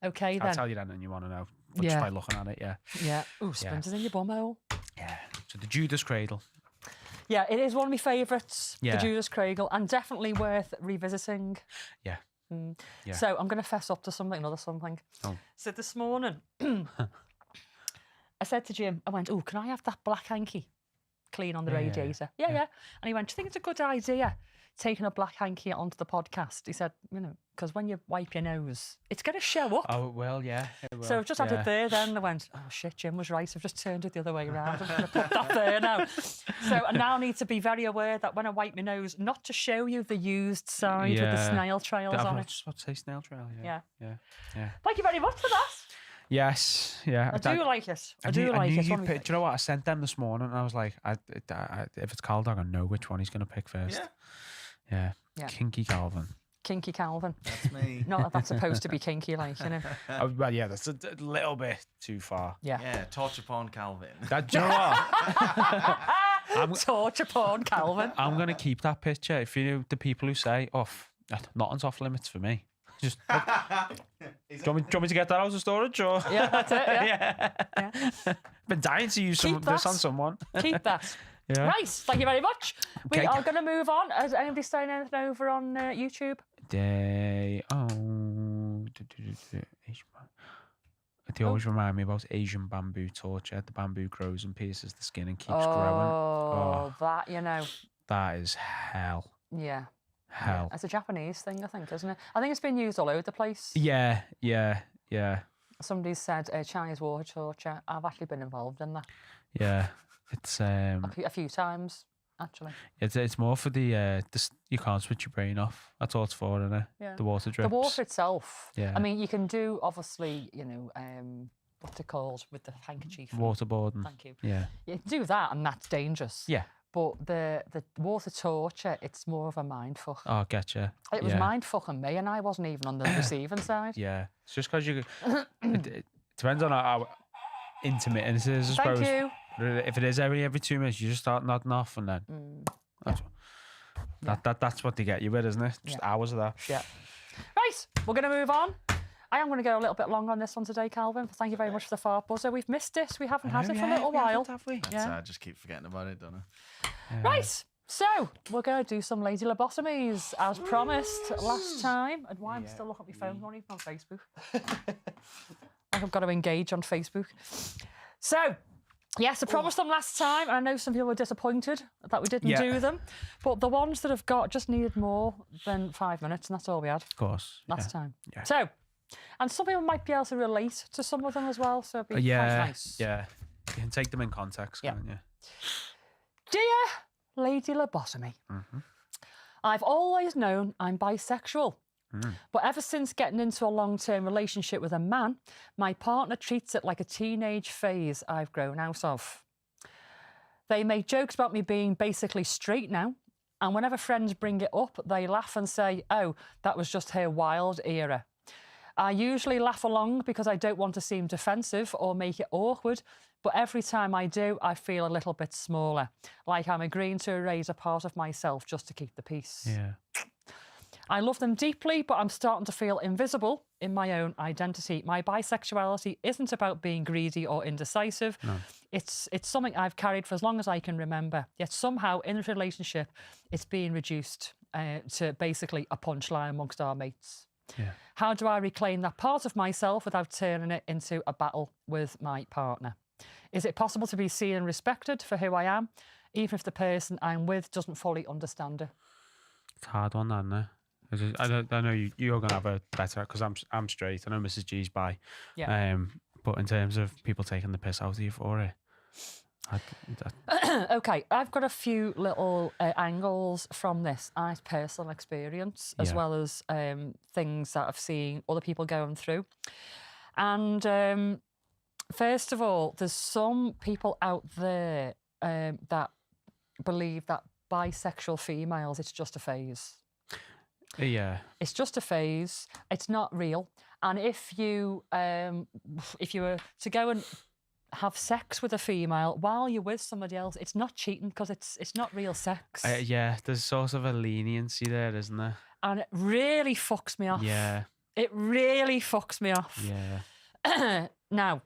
Okay, then. I'll tell you then and you want to know. But just by looking at it, yeah. Yeah. Ooh, splinters in your bumhole. Yeah. So the Judas Cradle. Yeah, it is one of my favourites, Yeah. the Judas Cradle, and definitely worth revisiting. Yeah. Yeah. So I'm going to fess up to another something. Oh. So this morning, I said to Jim, I went, "Oh, can I have that black hanky clean on the radiator?" Yeah. And he went, "Do you think it's a good idea taking a black hanky onto the podcast?" He said, because when you wipe your nose, it's going to show up. Oh, well, yeah. It will. So I've just had it there then. I went, "Oh shit, Jim was right. I've just turned it the other way around. I'm going to put that there now." So I now need to be very aware that when I wipe my nose, not to show you the used side with the snail trails on I it. just about to say snail trail, Yeah. Yeah. Thank you very much for that. Yes, yeah. I do like it. I knew- do like knew it. you'd pick- do you know what? I sent them this morning and I was like, if it's Carl Dog, I know which one he's going to pick first. Yeah. Yeah. Kinky Calvin. Kinky Calvin. That's me. Not that that's supposed to be kinky, like, Well, yeah, that's a little bit too far. Yeah. Yeah, torture porn Calvin. Do you know what? Torture porn Calvin. I'm going to keep that picture. If you know the people who say, nothing's off limits for me. Just, do you want me to get that out of storage? Or? Yeah, that's it. Yeah. Been dying to use this on someone. Keep that. Yeah. Right. Thank you very much. We Okay. are going to move on. Has anybody saying anything over on YouTube? They always remind me about Asian bamboo torture. The bamboo grows and pierces the skin and keeps growing. Oh, that, That is hell. Yeah. Hell. It's a Japanese thing, I think, isn't it? I think it's been used all over the place. Yeah. Somebody said Chinese water torture. I've actually been involved in that. Yeah. It's A few times, actually. It's more for the you can't switch your brain off. That's all it's for, isn't it? Yeah. The water drips. The water itself. Yeah. I mean, you can do, obviously, what's it called with the handkerchief? Waterboarding. Thank you. Yeah. You can do that, and that's dangerous. Yeah. But the water torture, it's more of a mind fuck. Oh, getcha. It was mind fucking me, and I wasn't even on the receiving side. Yeah. It's just because it depends on how intermittent it is, I suppose. Thank you. If it is every 2 minutes, you just start nodding off, and then that's what they get you with, isn't it? Just hours of that. Yeah. Right, we're going to move on. I am going to go a little bit longer on this one today, Calvin. Thank you very much for the fart buzzer. We've missed it. We haven't had it for a little while. Have we? Yeah. I just keep forgetting about it, don't I? Right, so we're going to do some lady lobotomies as promised last time. And why I'm still looking at my phone, not even on Facebook. I've got to engage on Facebook. So, yes, I promised them last time, and I know some people were disappointed that we didn't do them. But the ones that have got just needed more than 5 minutes, and that's all we had Of course. last time. Yeah. So, and some people might be able to relate to some of them as well, so it'd be quite nice. Yeah. You can take them in context, can't you? Dear Lady Lobotomy, I've always known I'm bisexual. But ever since getting into a long-term relationship with a man, my partner treats it like a teenage phase I've grown out of. They make jokes about me being basically straight now, and whenever friends bring it up, they laugh and say, "Oh, that was just her wild era." I usually laugh along because I don't want to seem defensive or make it awkward, but every time I do, I feel a little bit smaller, like I'm agreeing to erase a part of myself just to keep the peace. Yeah. I love them deeply, but I'm starting to feel invisible in my own identity. My bisexuality isn't about being greedy or indecisive. No. It's something I've carried for as long as I can remember. Yet somehow in a relationship, it's being reduced to basically a punchline amongst our mates. Yeah. How do I reclaim that part of myself without turning it into a battle with my partner? Is it possible to be seen and respected for who I am, even if the person I'm with doesn't fully understand it? It's a hard one, isn't it? I know you're gonna have a better because I'm straight. I know Mrs. G's bi. Yeah. But in terms of people taking the piss out of you for it, Okay, I've got a few little angles from this. I personal experience as Yeah. well as things that I've seen other people going through. And first of all, there's some people out there that believe that bisexual females, it's just a phase. yeah, It's just a phase. It's not real. And if you were to go and have sex with a female while you're with somebody else, it's not cheating because it's not real sex. yeah. There's sort of a leniency there, isn't there? And it really fucks me off. Yeah, It really fucks me off. yeah, Now,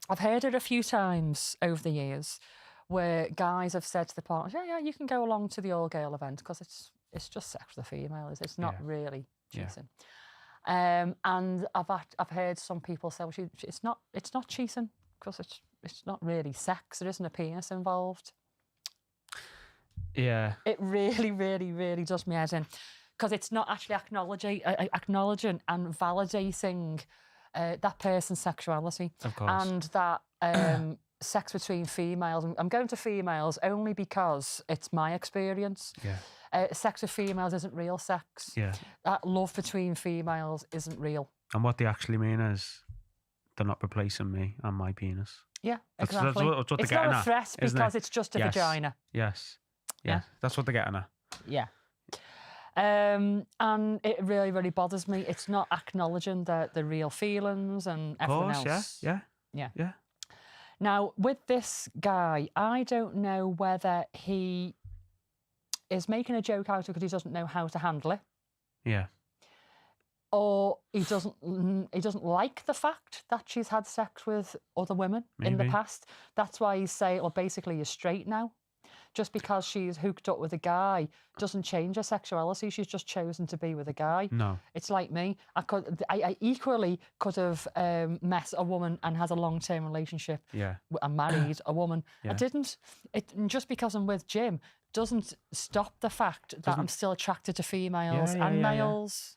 I've heard it a few times over the years where guys have said to the partner, yeah, you can go along to the all-girl event because it's just sex with a female. It's not really cheating. And I've heard some people say, well, it's not cheating because it's not really sex. There isn't a penis involved. yeah. It really, really, really does me head in because it's not actually acknowledging and validating that person's sexuality. Of course. And that sex between females. I'm going to females only because it's my experience. Yeah. Sex with females isn't real sex. Yeah. That love between females isn't real. And what they actually mean is they're not replacing me and my penis. Yeah, That's exactly. what they're It's getting not a at, threat isn't because it? it's just a Yes. vagina. Yes. Yeah. Yeah. That's what they're getting at. Yeah. And it really, really bothers me. It's not acknowledging the real feelings and Of everything course, else. yeah. Now, with this guy, I don't know whether he is making a joke out of it because he doesn't know how to handle it, Yeah. or he doesn't like the fact that she's had sex with other women in the Maybe. past. That's why he's saying, well, basically, you're straight now. Just because she's hooked up with a guy doesn't change her sexuality. She's just chosen to be with a guy. No. It's like me. I equally could have met a woman and had a long-term relationship Yeah. and married a woman. Yeah. I didn't. Just because I'm with Jim doesn't stop the fact that I'm still attracted to females and males.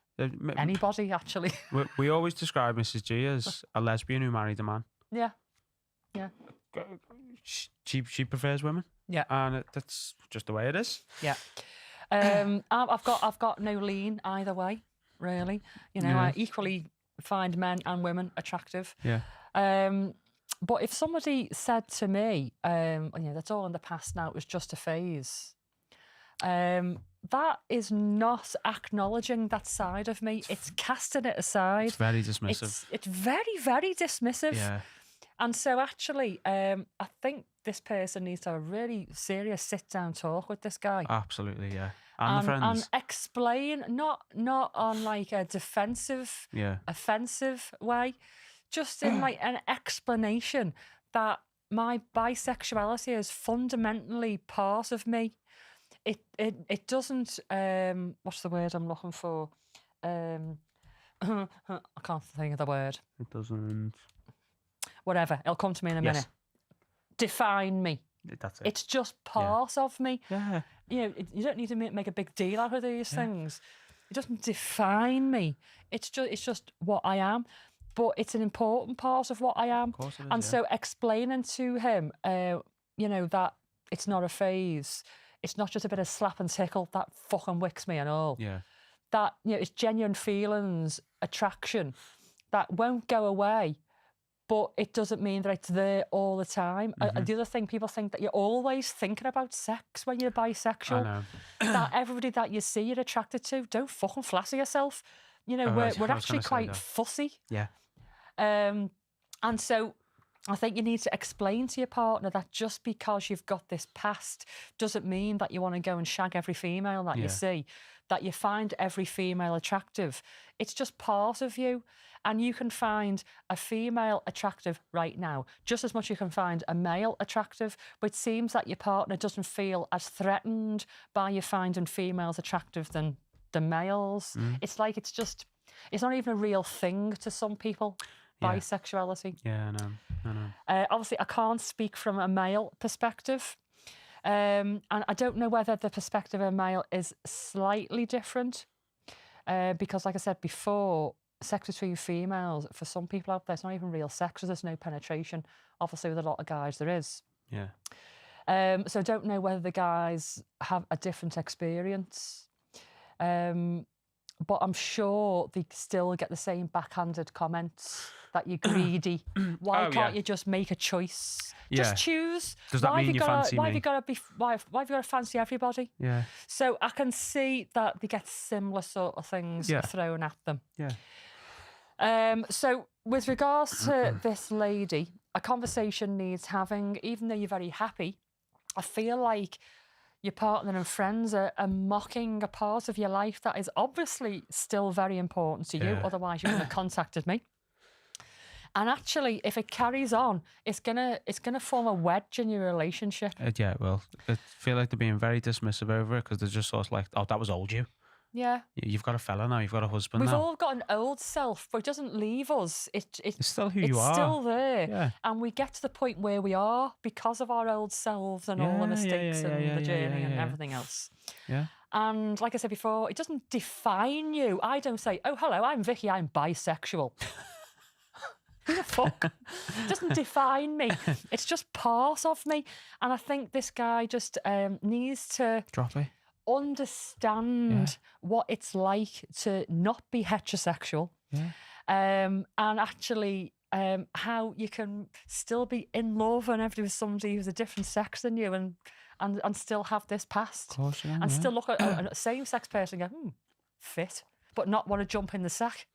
Anybody, actually. We always describe Mrs. G as a lesbian who married a man. Yeah. Yeah. She prefers women. Yeah. And that's just the way it is. Yeah. I've got no lean either way, really. You know, Yeah. I equally find men and women attractive. Yeah. But if somebody said to me, that's all in the past now, it was just a phase, that is not acknowledging that side of me. It's casting it aside. It's very dismissive. It's very, very dismissive. Yeah. And so actually, I think this person needs to have a really serious sit-down talk with this guy. Absolutely, yeah. And the friends. And explain, not on like a defensive, offensive way, just in like an explanation that my bisexuality is fundamentally part of me. It doesn't, what's the word I'm looking for? I can't think of the word. It doesn't. Whatever, it'll come to me in a minute. Define me. That's it. It's just part of me. Yeah. You know, you don't need to make a big deal out of these things. It doesn't define me. It's just what I am. But it's an important part of what I am. Of course it is, and so explaining to him, that it's not a phase. It's not just a bit of slap and tickle that fucking wicks me and all. Yeah. That, it's genuine feelings, attraction that won't go away. But it doesn't mean that it's there all the time. The other thing, people think that you're always thinking about sex when you're bisexual. I know. That everybody that you see you're attracted to, don't fucking flatter yourself. You know, we're actually quite fussy. Yeah. And so I think you need to explain to your partner that just because you've got this past doesn't mean that you want to go and shag every female that you see, that you find every female attractive. It's just part of you. And you can find a female attractive right now, just as much you can find a male attractive, but it seems that your partner doesn't feel as threatened by you finding females attractive than the males. It's like it's not even a real thing to some people, bisexuality. Yeah, I know. Obviously, I can't speak from a male perspective. And I don't know whether the perspective of a male is slightly different. Because, like I said before, sex between females, for some people out there, it's not even real sex, so there's no penetration. Obviously, with a lot of guys, there is. Yeah. So I don't know whether the guys have a different experience. But I'm sure they still get the same backhanded comments that you're greedy. Why can't you just make a choice? Just choose. Does that mean you fancy why me? have you got to why have you got to fancy everybody? Yeah. So I can see that they get similar sort of things thrown at them. Yeah. So with regards to this lady, a conversation needs having, even though you're very happy. I feel like your partner and friends are mocking a part of your life that is obviously still very important to you. Otherwise, you wouldn't have contacted me. And actually, if it carries on, it's gonna form a wedge in your relationship. Yeah, well, I feel like they're being very dismissive over it because they're just sort of like, oh, that was old you. Yeah. You've got a fella now, you've got a husband now. We've all got an old self, but it doesn't leave us. It's still who you are. It's still there. Yeah. And we get to the point where we are because of our old selves and all the mistakes and the journey and everything else. Yeah. And like I said before, it doesn't define you. I don't say, oh, hello, I'm Vicky, I'm bisexual. Who the fuck? It doesn't define me. It's just part of me. And I think this guy just needs to drop it. Understand what it's like to not be heterosexual, and actually how you can still be in love and everything with somebody who's a different sex than you, and still have this past, of course you can, and still look at a same-sex person and go, fit, but not want to jump in the sack.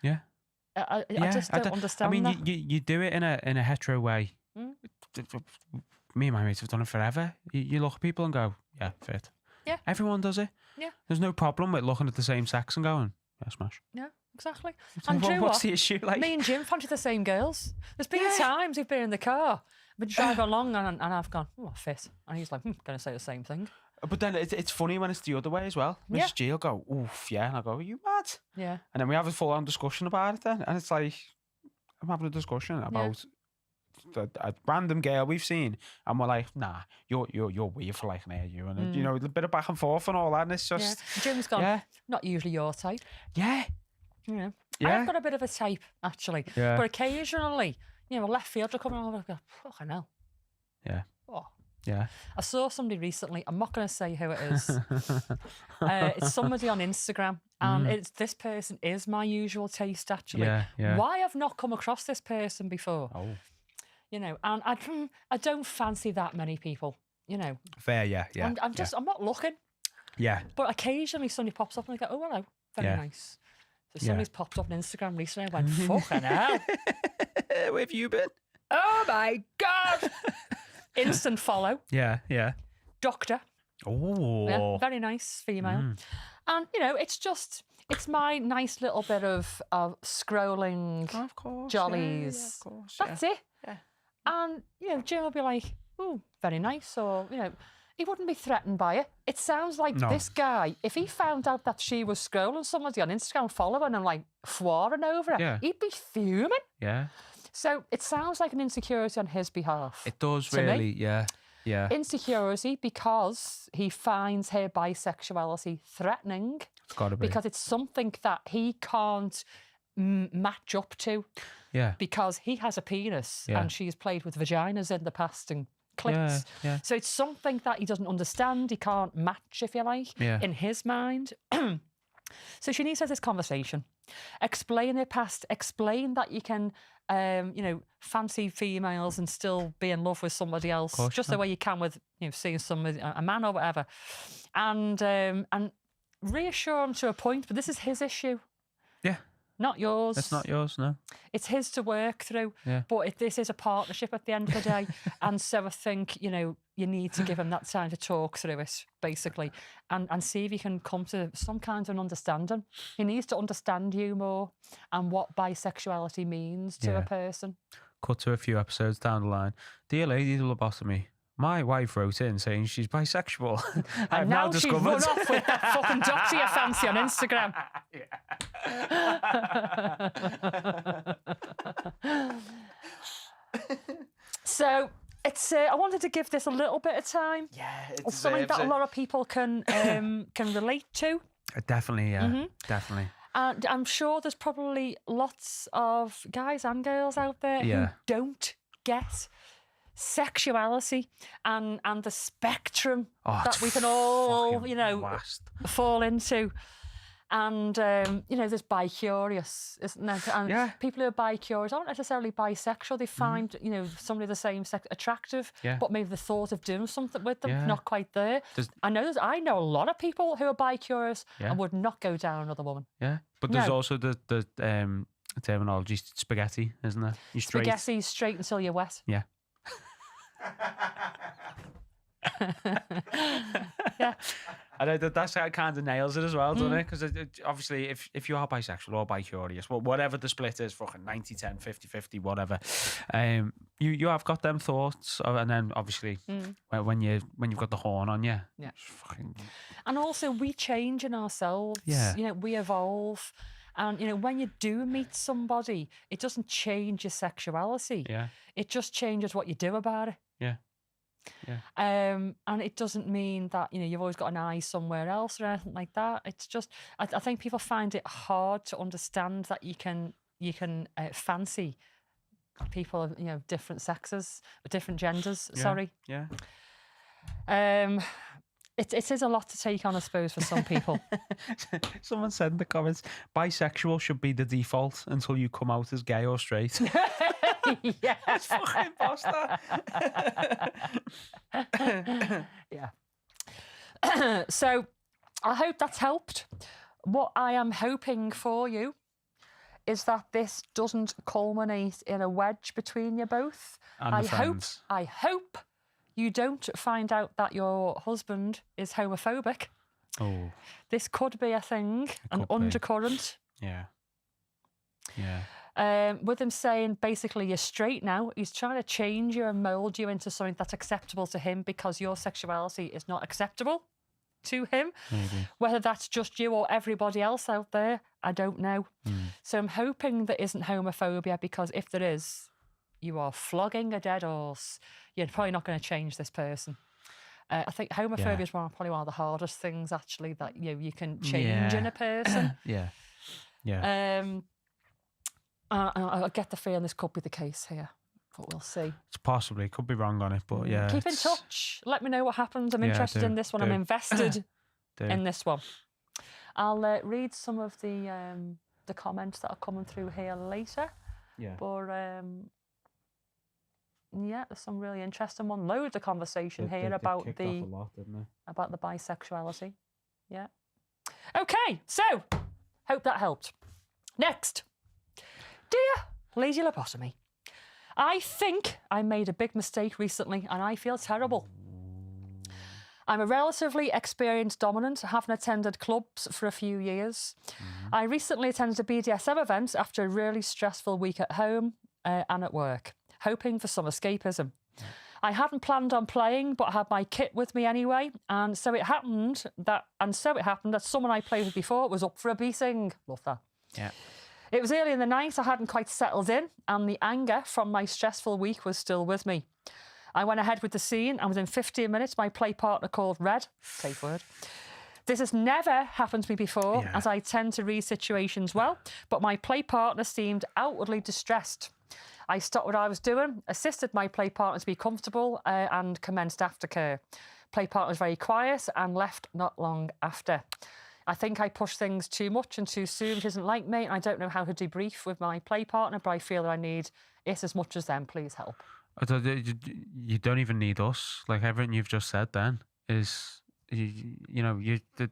Yeah, I just don't understand. I mean, that. you do it in a hetero way. Me and my mates have done it forever. You look at people and go, yeah, fit. Yeah. Everyone does it. Yeah. There's no problem with looking at the same sex and going, yeah, smash. Yeah, exactly. And what's the issue like? Me and Jim fancy the same girls. There's been times we've been in the car, been driving along, and I've gone, oh, fit. And he's like, going to say the same thing. But then it's funny when it's the other way as well. Mrs. G will go, oof, yeah. And I go, are you mad? Yeah. And then we have a full-on discussion about it then. And it's like, I'm having a discussion about a random girl we've seen, and we're like, nah, you're weird for liking her, you, and you know, a bit of back and forth and all that, and it's just Jim's gone, not usually your type. Yeah. I've got a bit of a type actually, but occasionally, you know, a left fielder coming over, I go, fucking hell. Yeah. I saw somebody recently, I'm not going to say who it is. It's somebody on Instagram, and this person is my usual taste actually. Why I've not come across this person before? You know, and I don't fancy that many people, you know. Fair, yeah. I'm not looking. Yeah. But occasionally somebody pops up and I go, oh, hello, very nice. So somebody's popped up on Instagram recently, I went, fucking hell. Where have you been? Oh my God. Instant follow. Yeah. Doctor. Oh. Yeah, very nice female. And, you know, it's my nice little bit of scrolling jollies. Of course, That's it. Yeah. And, you know, Jim will be like, oh, very nice. Or, you know, he wouldn't be threatened by it. It sounds like this guy, if he found out that she was scrolling somebody on Instagram, following and like fwarring over it, he'd be fuming. Yeah. So it sounds like an insecurity on his behalf. It does really, yeah. Insecurity because he finds her bisexuality threatening. It's got to be. Because it's something that he can't match up to. Yeah. Because he has a penis and she's played with vaginas in the past and clits. Yeah. So it's something that he doesn't understand, he can't match, if you like, in his mind. So she needs to have this conversation. Explain her past, explain that you can, you know, fancy females and still be in love with somebody else, just the way you can with, you know, seeing somebody, a man or whatever. And reassure him to a point, but this is his issue. Yeah. Not yours. It's not yours, no. It's his to work through. Yeah. But this is a partnership at the end of the day. And so I think, you know, you need to give him that time to talk through it, basically, and see if you can come to some kind of an understanding. He needs to understand you more and what bisexuality means to a person. Cut to a few episodes down the line. Dear lady, lobotomy. My wife wrote in saying she's bisexual. I've now discovered. She's run off with that fucking doctor you fancy on Instagram. So it's. I wanted to give this a little bit of time. Yeah, it's something that a lot of people can relate to. Definitely, yeah, definitely. And I'm sure there's probably lots of guys and girls out there who don't get sexuality and the spectrum that we can all, vast. fall into. And, there's bi-curious, isn't there? And people who are bi-curious aren't necessarily bisexual. They find, somebody of the same sex attractive, but maybe the thought of doing something with them, not quite there. I know a lot of people who are bi-curious and would not go down another woman. Yeah, but there's also the terminology spaghetti, isn't there? You're straight. Spaghetti's straight until you're wet. Yeah. Yeah. I know that kind of nails it as well, doesn't it? Because obviously, if you are bisexual or bi-curious, whatever the split is, fucking 90-10, 50-50, whatever, you have got them thoughts, and then obviously when you've got the horn on you, and also we change in ourselves. We evolve. And, when you do meet somebody, it doesn't change your sexuality. It just changes what you do about it. And it doesn't mean that, you've always got an eye somewhere else or anything like that. It's just, I think people find it hard to understand that you can fancy people of, different sexes, different genders, sorry. Yeah. It is a lot to take on, I suppose, for some people. Someone said in the comments, bisexual should be the default until you come out as gay or straight. Yeah. That's fucking imposter. Yeah. So I hope that's helped. What I am hoping for you is that this doesn't culminate in a wedge between you both. I hope you don't find out that your husband is homophobic. Oh. This could be a thing, an undercurrent. Yeah. With him saying basically you're straight now, he's trying to change you and mould you into something that's acceptable to him because your sexuality is not acceptable to him. Maybe. Whether that's just you or everybody else out there, I don't know. So I'm hoping there isn't homophobia, because if there is, you are flogging a dead horse. You're probably not going to change this person. I think homophobia is probably one of the hardest things, actually, that you can change in a person. I get the feeling this could be the case here, but we'll see. It's possibly, could be wrong on it, but keep in touch. Let me know what happens. I'm interested in this one. I'm invested in this one. I'll read some of the comments that are coming through here later. Yeah. But there's some really interesting one. Loads of conversation here about the bisexuality. Yeah. Okay, so hope that helped. Next. Dear Lazy Lobotomy, I think I made a big mistake recently and I feel terrible. I'm a relatively experienced dominant, having attended clubs for a few years. I recently attended a BDSM event after a really stressful week at home and at work, hoping for some escapism. I hadn't planned on playing, but I had my kit with me anyway, and so it happened that someone I played with before was up for a beating. Love that. Yeah. It was early in the night, I hadn't quite settled in, and the anger from my stressful week was still with me. I went ahead with the scene, and within 15 minutes, my play partner called Red. Safe word. This has never happened to me before, as I tend to read situations well, but my play partner seemed outwardly distressed. I stopped what I was doing, assisted my play partner to be comfortable, and commenced aftercare. Play partner was very quiet and left not long after. I think I pushed things too much and too soon, which isn't like me. I don't know how to debrief with my play partner, but I feel that I need it as much as them. Please help. You don't even need us. Like, everything you've just said then is,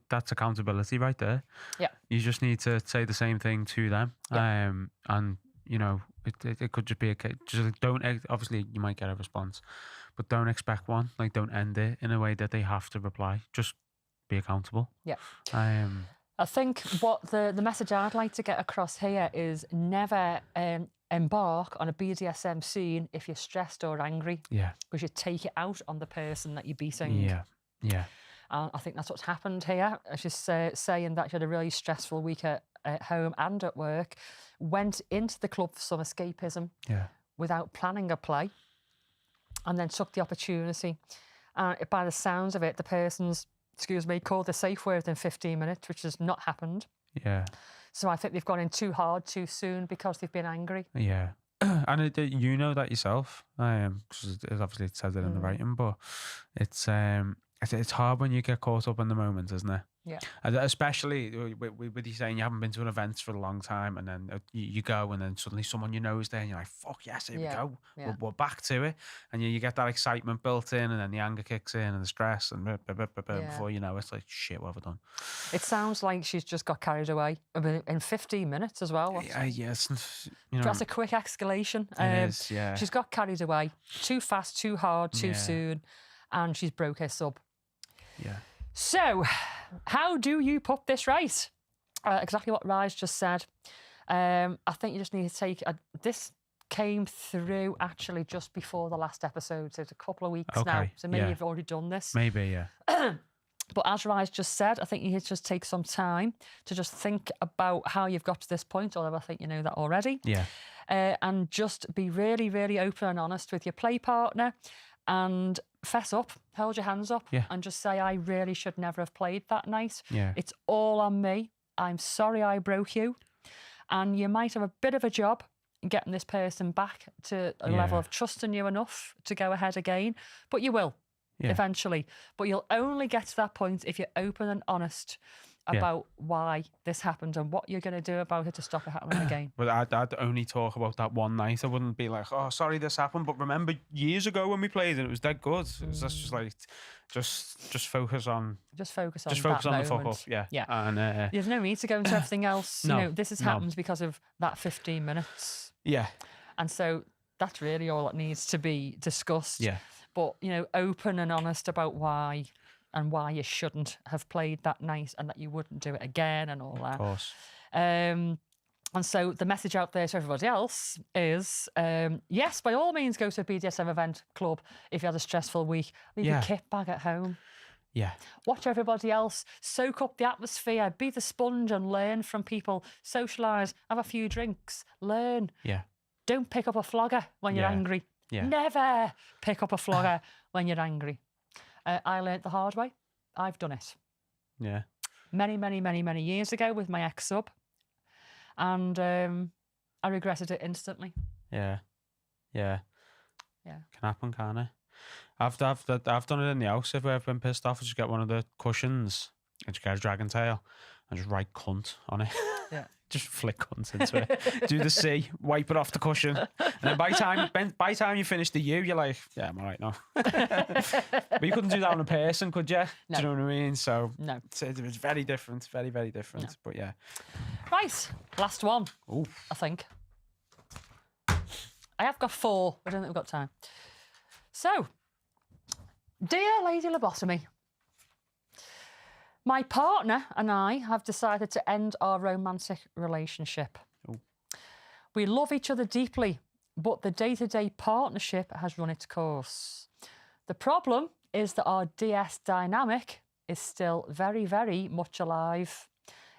that's accountability right there. Yeah. You just need to say the same thing to them. Yeah. And, it could just be a case. Just don't, obviously, you might get a response, but don't expect one. Like, don't end it in a way that they have to reply. Just be accountable. Yeah. I think what the message I'd like to get across here is never embark on a BDSM scene if you're stressed or angry. Yeah. Because you take it out on the person that you're beating. Yeah. Yeah. I think that's what's happened here. She's saying that she had a really stressful week at home and at work, went into the club for some escapism without planning a play, and then took the opportunity. By the sounds of it, the person's called the safe word within 15 minutes, which has not happened. Yeah. So I think they've gone in too hard too soon because they've been angry. Yeah. And you know that yourself. Because obviously it says it in the writing, but it's hard when you get caught up in the moment, isn't it? Yeah. And especially with you saying you haven't been to an event for a long time, and then you go, and then suddenly someone you know is there, and you're like, "Fuck yes, here we go, Yeah. we're back to it," and you get that excitement built in, and then the anger kicks in, and the stress, and before you know, it's like, shit, what have I done? It sounds like she's just got carried away. I mean, in 15 minutes as well. Yes, you know, that's a quick escalation. It is, yeah. She's got carried away too fast, too hard, too soon, and she's broke her sub. Yeah. So, how do you put this right? Exactly what Rise just said. I think you just need to take... this came through actually just before the last episode, so it's a couple of weeks now. So maybe you've already done this. Maybe, yeah. But as Rise just said, I think you need to just take some time to just think about how you've got to this point, although I think you know that already. Yeah. And just be really, really open and honest with your play partner and fess up, hold your hands up and just say, I really should never have played that night. Yeah. It's all on me. I'm sorry I broke you. And you might have a bit of a job getting this person back to a level of trusting you enough to go ahead again, but you will eventually. But you'll only get to that point if you're open and honest about why this happened and what you're going to do about it to stop it happening again. But I'd only talk about that one night. I wouldn't be like, oh, sorry this happened, but remember years ago when we played and it was dead good. That's just like, just focus on... Just focus on the fuck up, yeah. And there's no need to go into everything else. No, you know, this has happened because of that 15 minutes. Yeah. And so that's really all that needs to be discussed. Yeah. But, you know, open and honest about why and why you shouldn't have played that night and that you wouldn't do it again and all that. Of course. And so the message out there to everybody else is, yes, by all means, go to a BDSM event club if you had a stressful week. Leave your kit bag at home. Yeah. Watch everybody else, soak up the atmosphere, be the sponge and learn from people, socialise, have a few drinks, learn. Yeah. Don't pick up a flogger when you're angry. Yeah. Never pick up a flogger when you're angry. I learnt the hard way. I've done it. Yeah. Many, many, many, many years ago with my ex-sub. And I regretted it instantly. Yeah. Yeah. Yeah. Can happen, can't it? I've done it in the house. If I've been pissed off, I just get one of the cushions and just get a dragon tail and just write cunt on it. Yeah. Just flick cunt into it. Do the C, wipe it off the cushion. And then by the time you finish the U, you're like, yeah, I'm all right now. But you couldn't do that on a person, could you? No. Do you know what I mean? So no. It's very different. Very, very different. No. But yeah. Right. Last one. Ooh. I think. I have got 4. I don't think we've got time. So, dear Lady Lobotomy, my partner and I have decided to end our romantic relationship. Ooh. We love each other deeply, but the day-to-day partnership has run its course. The problem is that our DS dynamic is still very, very much alive.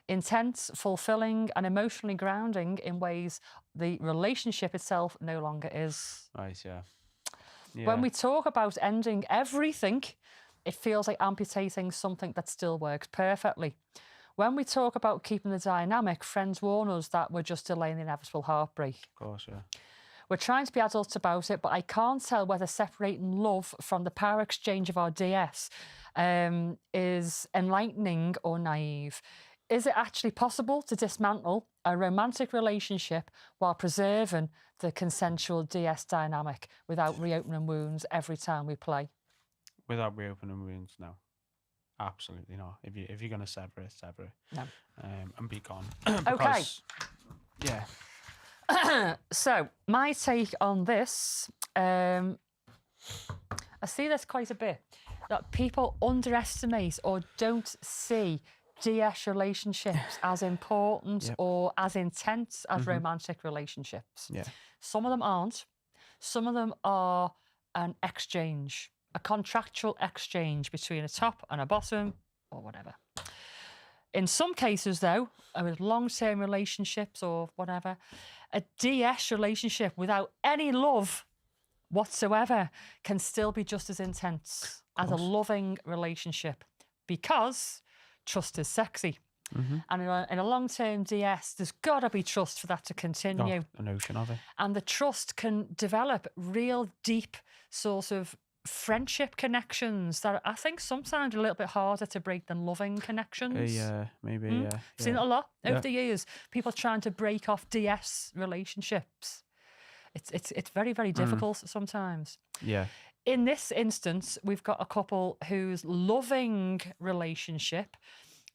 Intense, fulfilling and emotionally grounding in ways the relationship itself no longer is. Right, yeah. When we talk about ending everything, it feels like amputating something that still works perfectly. When we talk about keeping the dynamic, friends warn us that we're just delaying the inevitable heartbreak. Of course, yeah. We're trying to be adults about it, but I can't tell whether separating love from the power exchange of our DS is enlightening or naive. Is it actually possible to dismantle a romantic relationship while preserving the consensual DS dynamic without reopening wounds every time we play? Without reopening wounds, no. Absolutely not. If you're going to sever it, sever it. No. And be gone. Okay. Yeah. So, my take on this, I see this quite a bit, that people underestimate or don't see DS relationships as important or as intense as romantic relationships. Yeah. Some of them aren't. Some of them are an exchange, a contractual exchange between a top and a bottom or whatever. In some cases, though, with long-term relationships or whatever, a DS relationship without any love whatsoever can still be just as intense as a loving relationship. because trust is sexy. And in a long-term DS, there's got to be trust for that to continue. A notion of it. And the trust can develop real deep sort of friendship connections that I think sometimes are a little bit harder to break than loving connections. Yeah, maybe, yeah. Seen it a lot over the years. People trying to break off DS relationships. It's very, very difficult sometimes. Yeah. In this instance, we've got a couple whose loving relationship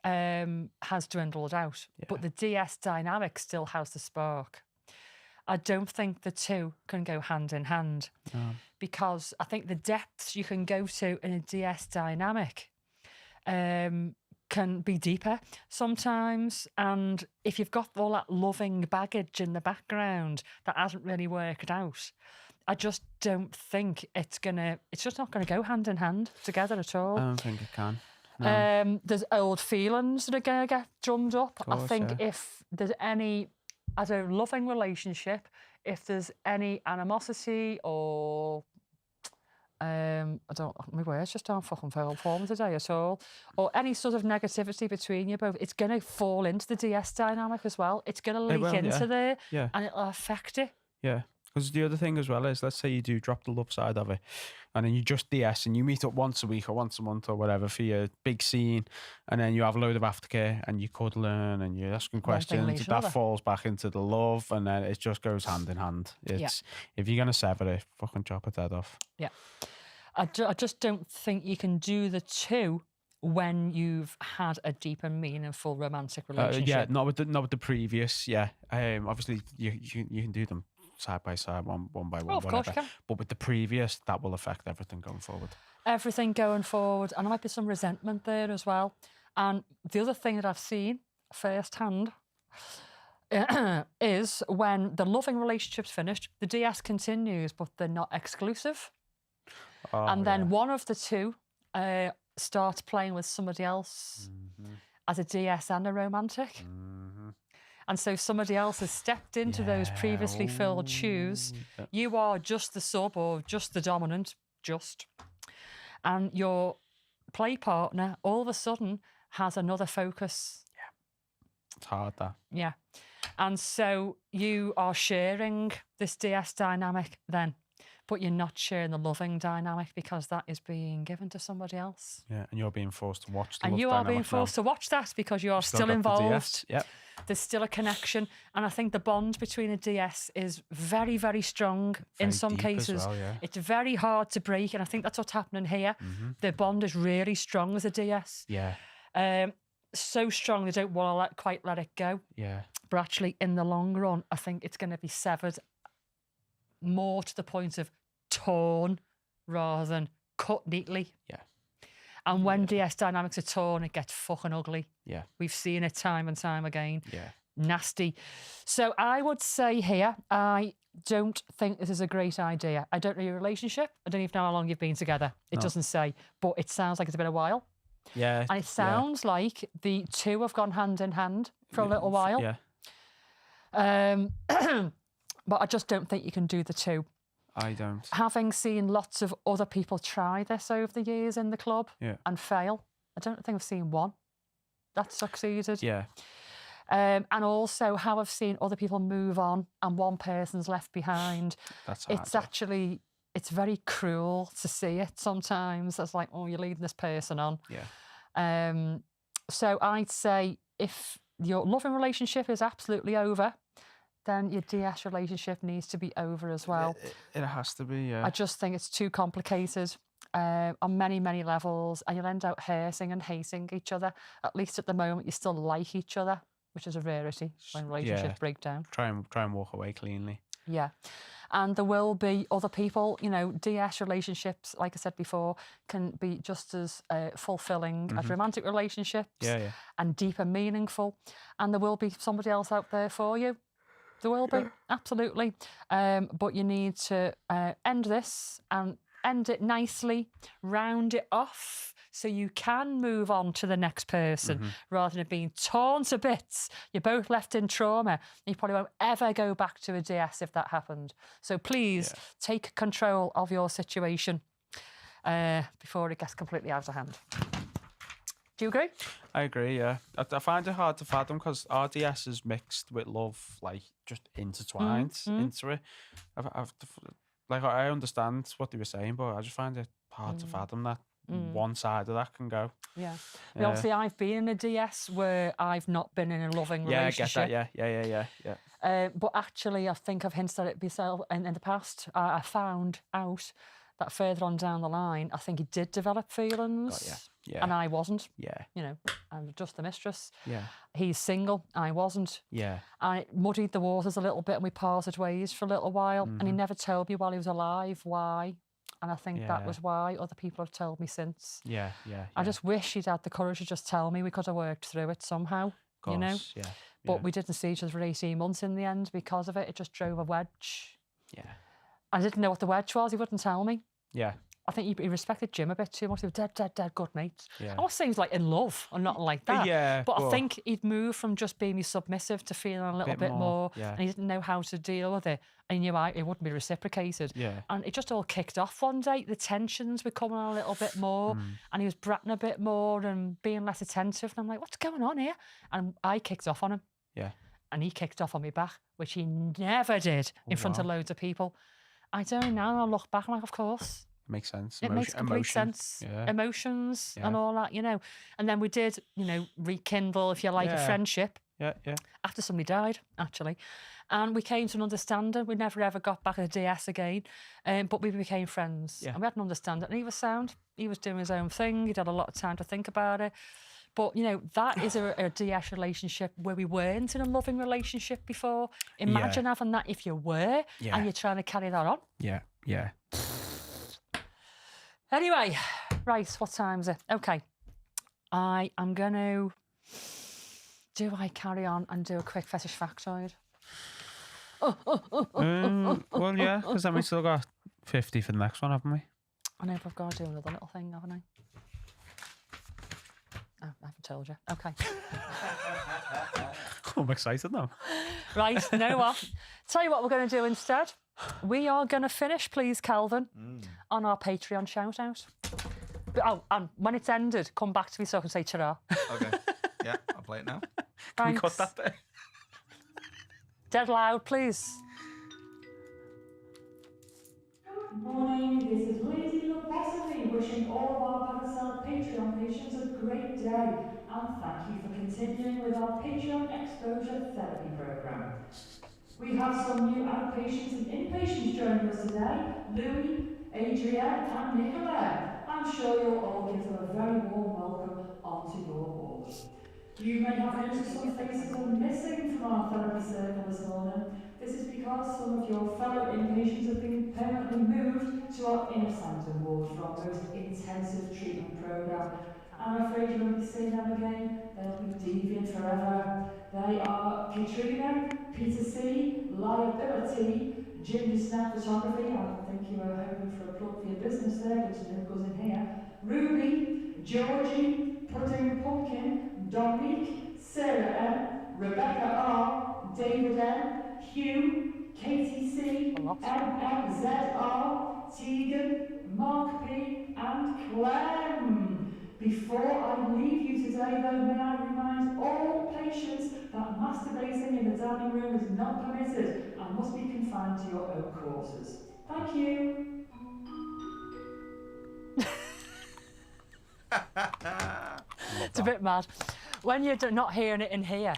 has dwindled out, but the DS dynamic still has the spark. I don't think the two can go hand in hand because I think the depths you can go to in a DS dynamic can be deeper sometimes. And if you've got all that loving baggage in the background that hasn't really worked out, I just don't think it's just not going to go hand in hand together at all. I don't think it can. No. There's old feelings that are going to get drummed up. Course, I think if there's any, as a loving relationship, if there's any animosity or my words just aren't fucking form today at all, or any sort of negativity between you both, it's going to fall into the DS dynamic as well. It's going to leak into there, and it'll affect it. Yeah. Because the other thing as well is, let's say you do drop the love side of it, and then you just DS and you meet up once a week or once a month or whatever for your big scene, and then you have a load of aftercare and you cuddling and you're asking questions. That falls back into the love, and then it just goes hand in hand. If you're going to sever it, fucking chop its head off. Yeah. I just don't think you can do the two when you've had a deep and meaningful romantic relationship. Not with the previous. Yeah. Obviously, you can do them side by side, one by one, of course you can. But with the previous, that will affect everything going forward. Everything going forward, and there might be some resentment there as well. And the other thing that I've seen firsthand is when the loving relationship's finished, the DS continues, but they're not exclusive. And then one of the two starts playing with somebody else as a DS and a romantic. And so somebody else has stepped into those previously filled shoes. You are just the sub or just the dominant, and your play partner all of a sudden has another focus. Yeah. It's hard, that. Yeah. And so you are sharing this DS dynamic then, but you're not sharing the loving dynamic because that is being given to somebody else. Yeah, and you're being forced to watch the and love you are being forced to watch that because you are still involved. Yep. There's still a connection, and I think the bond between a DS is very, very strong in some cases. Well, yeah. It's very hard to break, and I think that's what's happening here. The bond is really strong as a DS. Yeah. So strong they don't want to quite let it go. Yeah. But actually, in the long run, I think it's going to be severed more to the point of torn rather than cut neatly. Yeah. And when DS dynamics are torn, it gets fucking ugly. Yeah. We've seen it time and time again. Yeah. Nasty. So I would say here, I don't think this is a great idea. I don't know your relationship. I don't even know how long you've been together. It doesn't say, but it sounds like it's been a while. Yeah. And it sounds like the two have gone hand in hand for a little while. Yeah. But I just don't think you can do the two. I don't. Having seen lots of other people try this over the years in the club and fail, I don't think I've seen one that succeeded. Yeah. And also how I've seen other people move on and one person's left behind. That's hard. It's actually, it's very cruel to see it sometimes. It's like, oh, you're leading this person on. Yeah. So I'd say if your loving relationship is absolutely over, then your DS relationship needs to be over as well. It has to be, yeah. I just think it's too complicated on many, many levels, and you'll end up hurting and hating each other. At least at the moment, you still like each other, which is a rarity when relationships break down. Try and walk away cleanly. Yeah. And there will be other people, you know, DS relationships, like I said before, can be just as fulfilling as romantic relationships and deep and meaningful. And there will be somebody else out there for you. There will be, absolutely. But you need to end this and end it nicely, round it off so you can move on to the next person rather than it being torn to bits. You're both left in trauma. You probably won't ever go back to a DS if that happened. So please take control of your situation before it gets completely out of hand. Do you agree? I agree, yeah. I find it hard to fathom because RDS is mixed with love, like just intertwined into it. Like I understand what they were saying, but I just find it hard to fathom that one side of that can go. Yeah. But obviously, I've been in a DS where I've not been in a loving relationship. Yeah, I get that. Yeah. But actually, I think I've hinted at it myself in the past. I found out that further on down the line, I think he did develop feelings. Yeah. And I wasn't. Yeah. You know, I'm just the mistress. Yeah. He's single. I wasn't. Yeah. I muddied the waters a little bit and we parted ways for a little while. And he never told me while he was alive why. And I think that was why other people have told me since. Yeah. I just wish he'd had the courage to just tell me. We could have worked through it somehow, you know? Yeah. But we didn't see each other for 18 months in the end because of it. It just drove a wedge. Yeah. I didn't know what the wedge was. He wouldn't tell me. Yeah. I think he respected Jim a bit too much. They were dead good mates. Yeah. Almost seems like in love or not like that. Yeah. But I think he'd moved from just being submissive to feeling a little bit more. Yeah. And he didn't know how to deal with it. And he knew it wouldn't be reciprocated. Yeah. And it just all kicked off one day. The tensions were coming on a little bit more. And he was bratting a bit more and being less attentive. And I'm like, what's going on here? And I kicked off on him. Yeah. And he kicked off on me back, which he never did in front of loads of people. I don't know. I look back, I'm like, of course. Makes sense. It makes complete sense. Yeah. Emotions and all that, you know. And then we did, you know, rekindle, if you like, a friendship. Yeah. After somebody died, actually. And we came to an understanding. We never ever got back at a DS again. But we became friends. Yeah. And we had an understanding. And he was sound. He was doing his own thing. He'd had a lot of time to think about it. But, you know, that is a DS relationship where we weren't in a loving relationship before. Imagine having that if you were and you're trying to carry that on. Yeah. Anyway, right, what time is it? Okay. I am going to... Do I carry on and do a quick fetish factoid? Well, yeah, because then we still got 50 for the next one, haven't we? I know, but I've got to do another little thing, haven't I? Oh, I haven't told you. Okay. I'm excited now. Right, you know what? Tell you what we're going to do instead. We are going to finish, please, Calvin, on our Patreon shout-out. Oh, and when it's ended, come back to me so I can say ta-ra. Okay. Yeah, I'll play it now. Can we cut that bit? Dead loud, please. Good morning, this is Lady Lobotomy wishing all of our Pakistan Patreon patients a great day and thank you for continuing with our Patreon Exposure Therapy Programme. We have some new outpatients and inpatients joining us today, Louis, Adrienne and Nicola. I'm sure you'll all give them a very warm welcome onto your board. You may have noticed some faces are missing from our therapy circle this morning. This is because some of your fellow inpatients have been permanently moved to our inner centre ward for our most intensive treatment programme. I'm afraid you won't be seeing them again. They'll be deviant forever. They are Katrina, Peter C, Liability, Ginger Snap Photography. I think you were hoping for a plug for your business there, but no goes in here. Ruby, Georgie, Pudding Pumpkin, Dominique, Sarah M, Rebecca R, David M, Hugh, Katie C, MMZR, Tegan, Mark P, and Clem. Before I leave you today, though, may I remind all patients that masturbating in the dining room is not permitted and must be confined to your own quarters. Thank you. It's a bit mad. When you're not hearing it in here,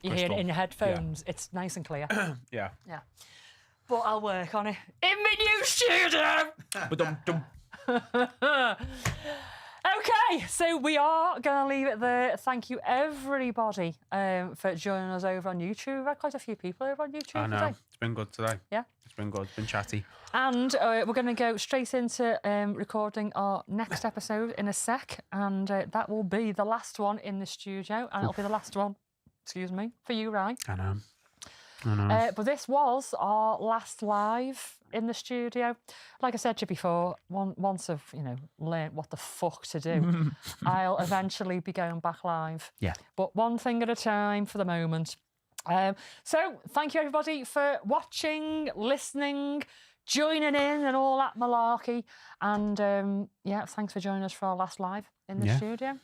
you hear it in your headphones. Yeah. It's nice and clear. Yeah. But I'll work on it in my new studio. Okay, so we are going to leave it there. Thank you, everybody, for joining us over on YouTube. We've had quite a few people over on YouTube I know. today. It's been good today. Yeah. It's been good. It's been chatty. And we're going to go straight into recording our next episode in a sec. And that will be the last one in the studio. And it'll be the last one, excuse me, for you, Ryan. I know. But this was our last live in the studio. Like I said to you before, once I've, learned what the fuck to do, I'll eventually be going back live. Yeah. But one thing at a time for the moment. So thank you, everybody, for watching, listening, joining in and all that malarkey. And, thanks for joining us for our last live in the studio.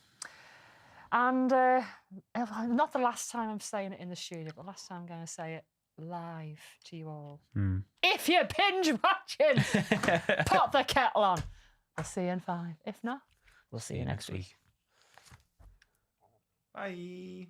And not the last time I'm saying it in the studio, but last time I'm going to say it live to you all. If you're binge watching, pop the kettle on. I'll see you in 5. If not, we'll see you next week. Bye.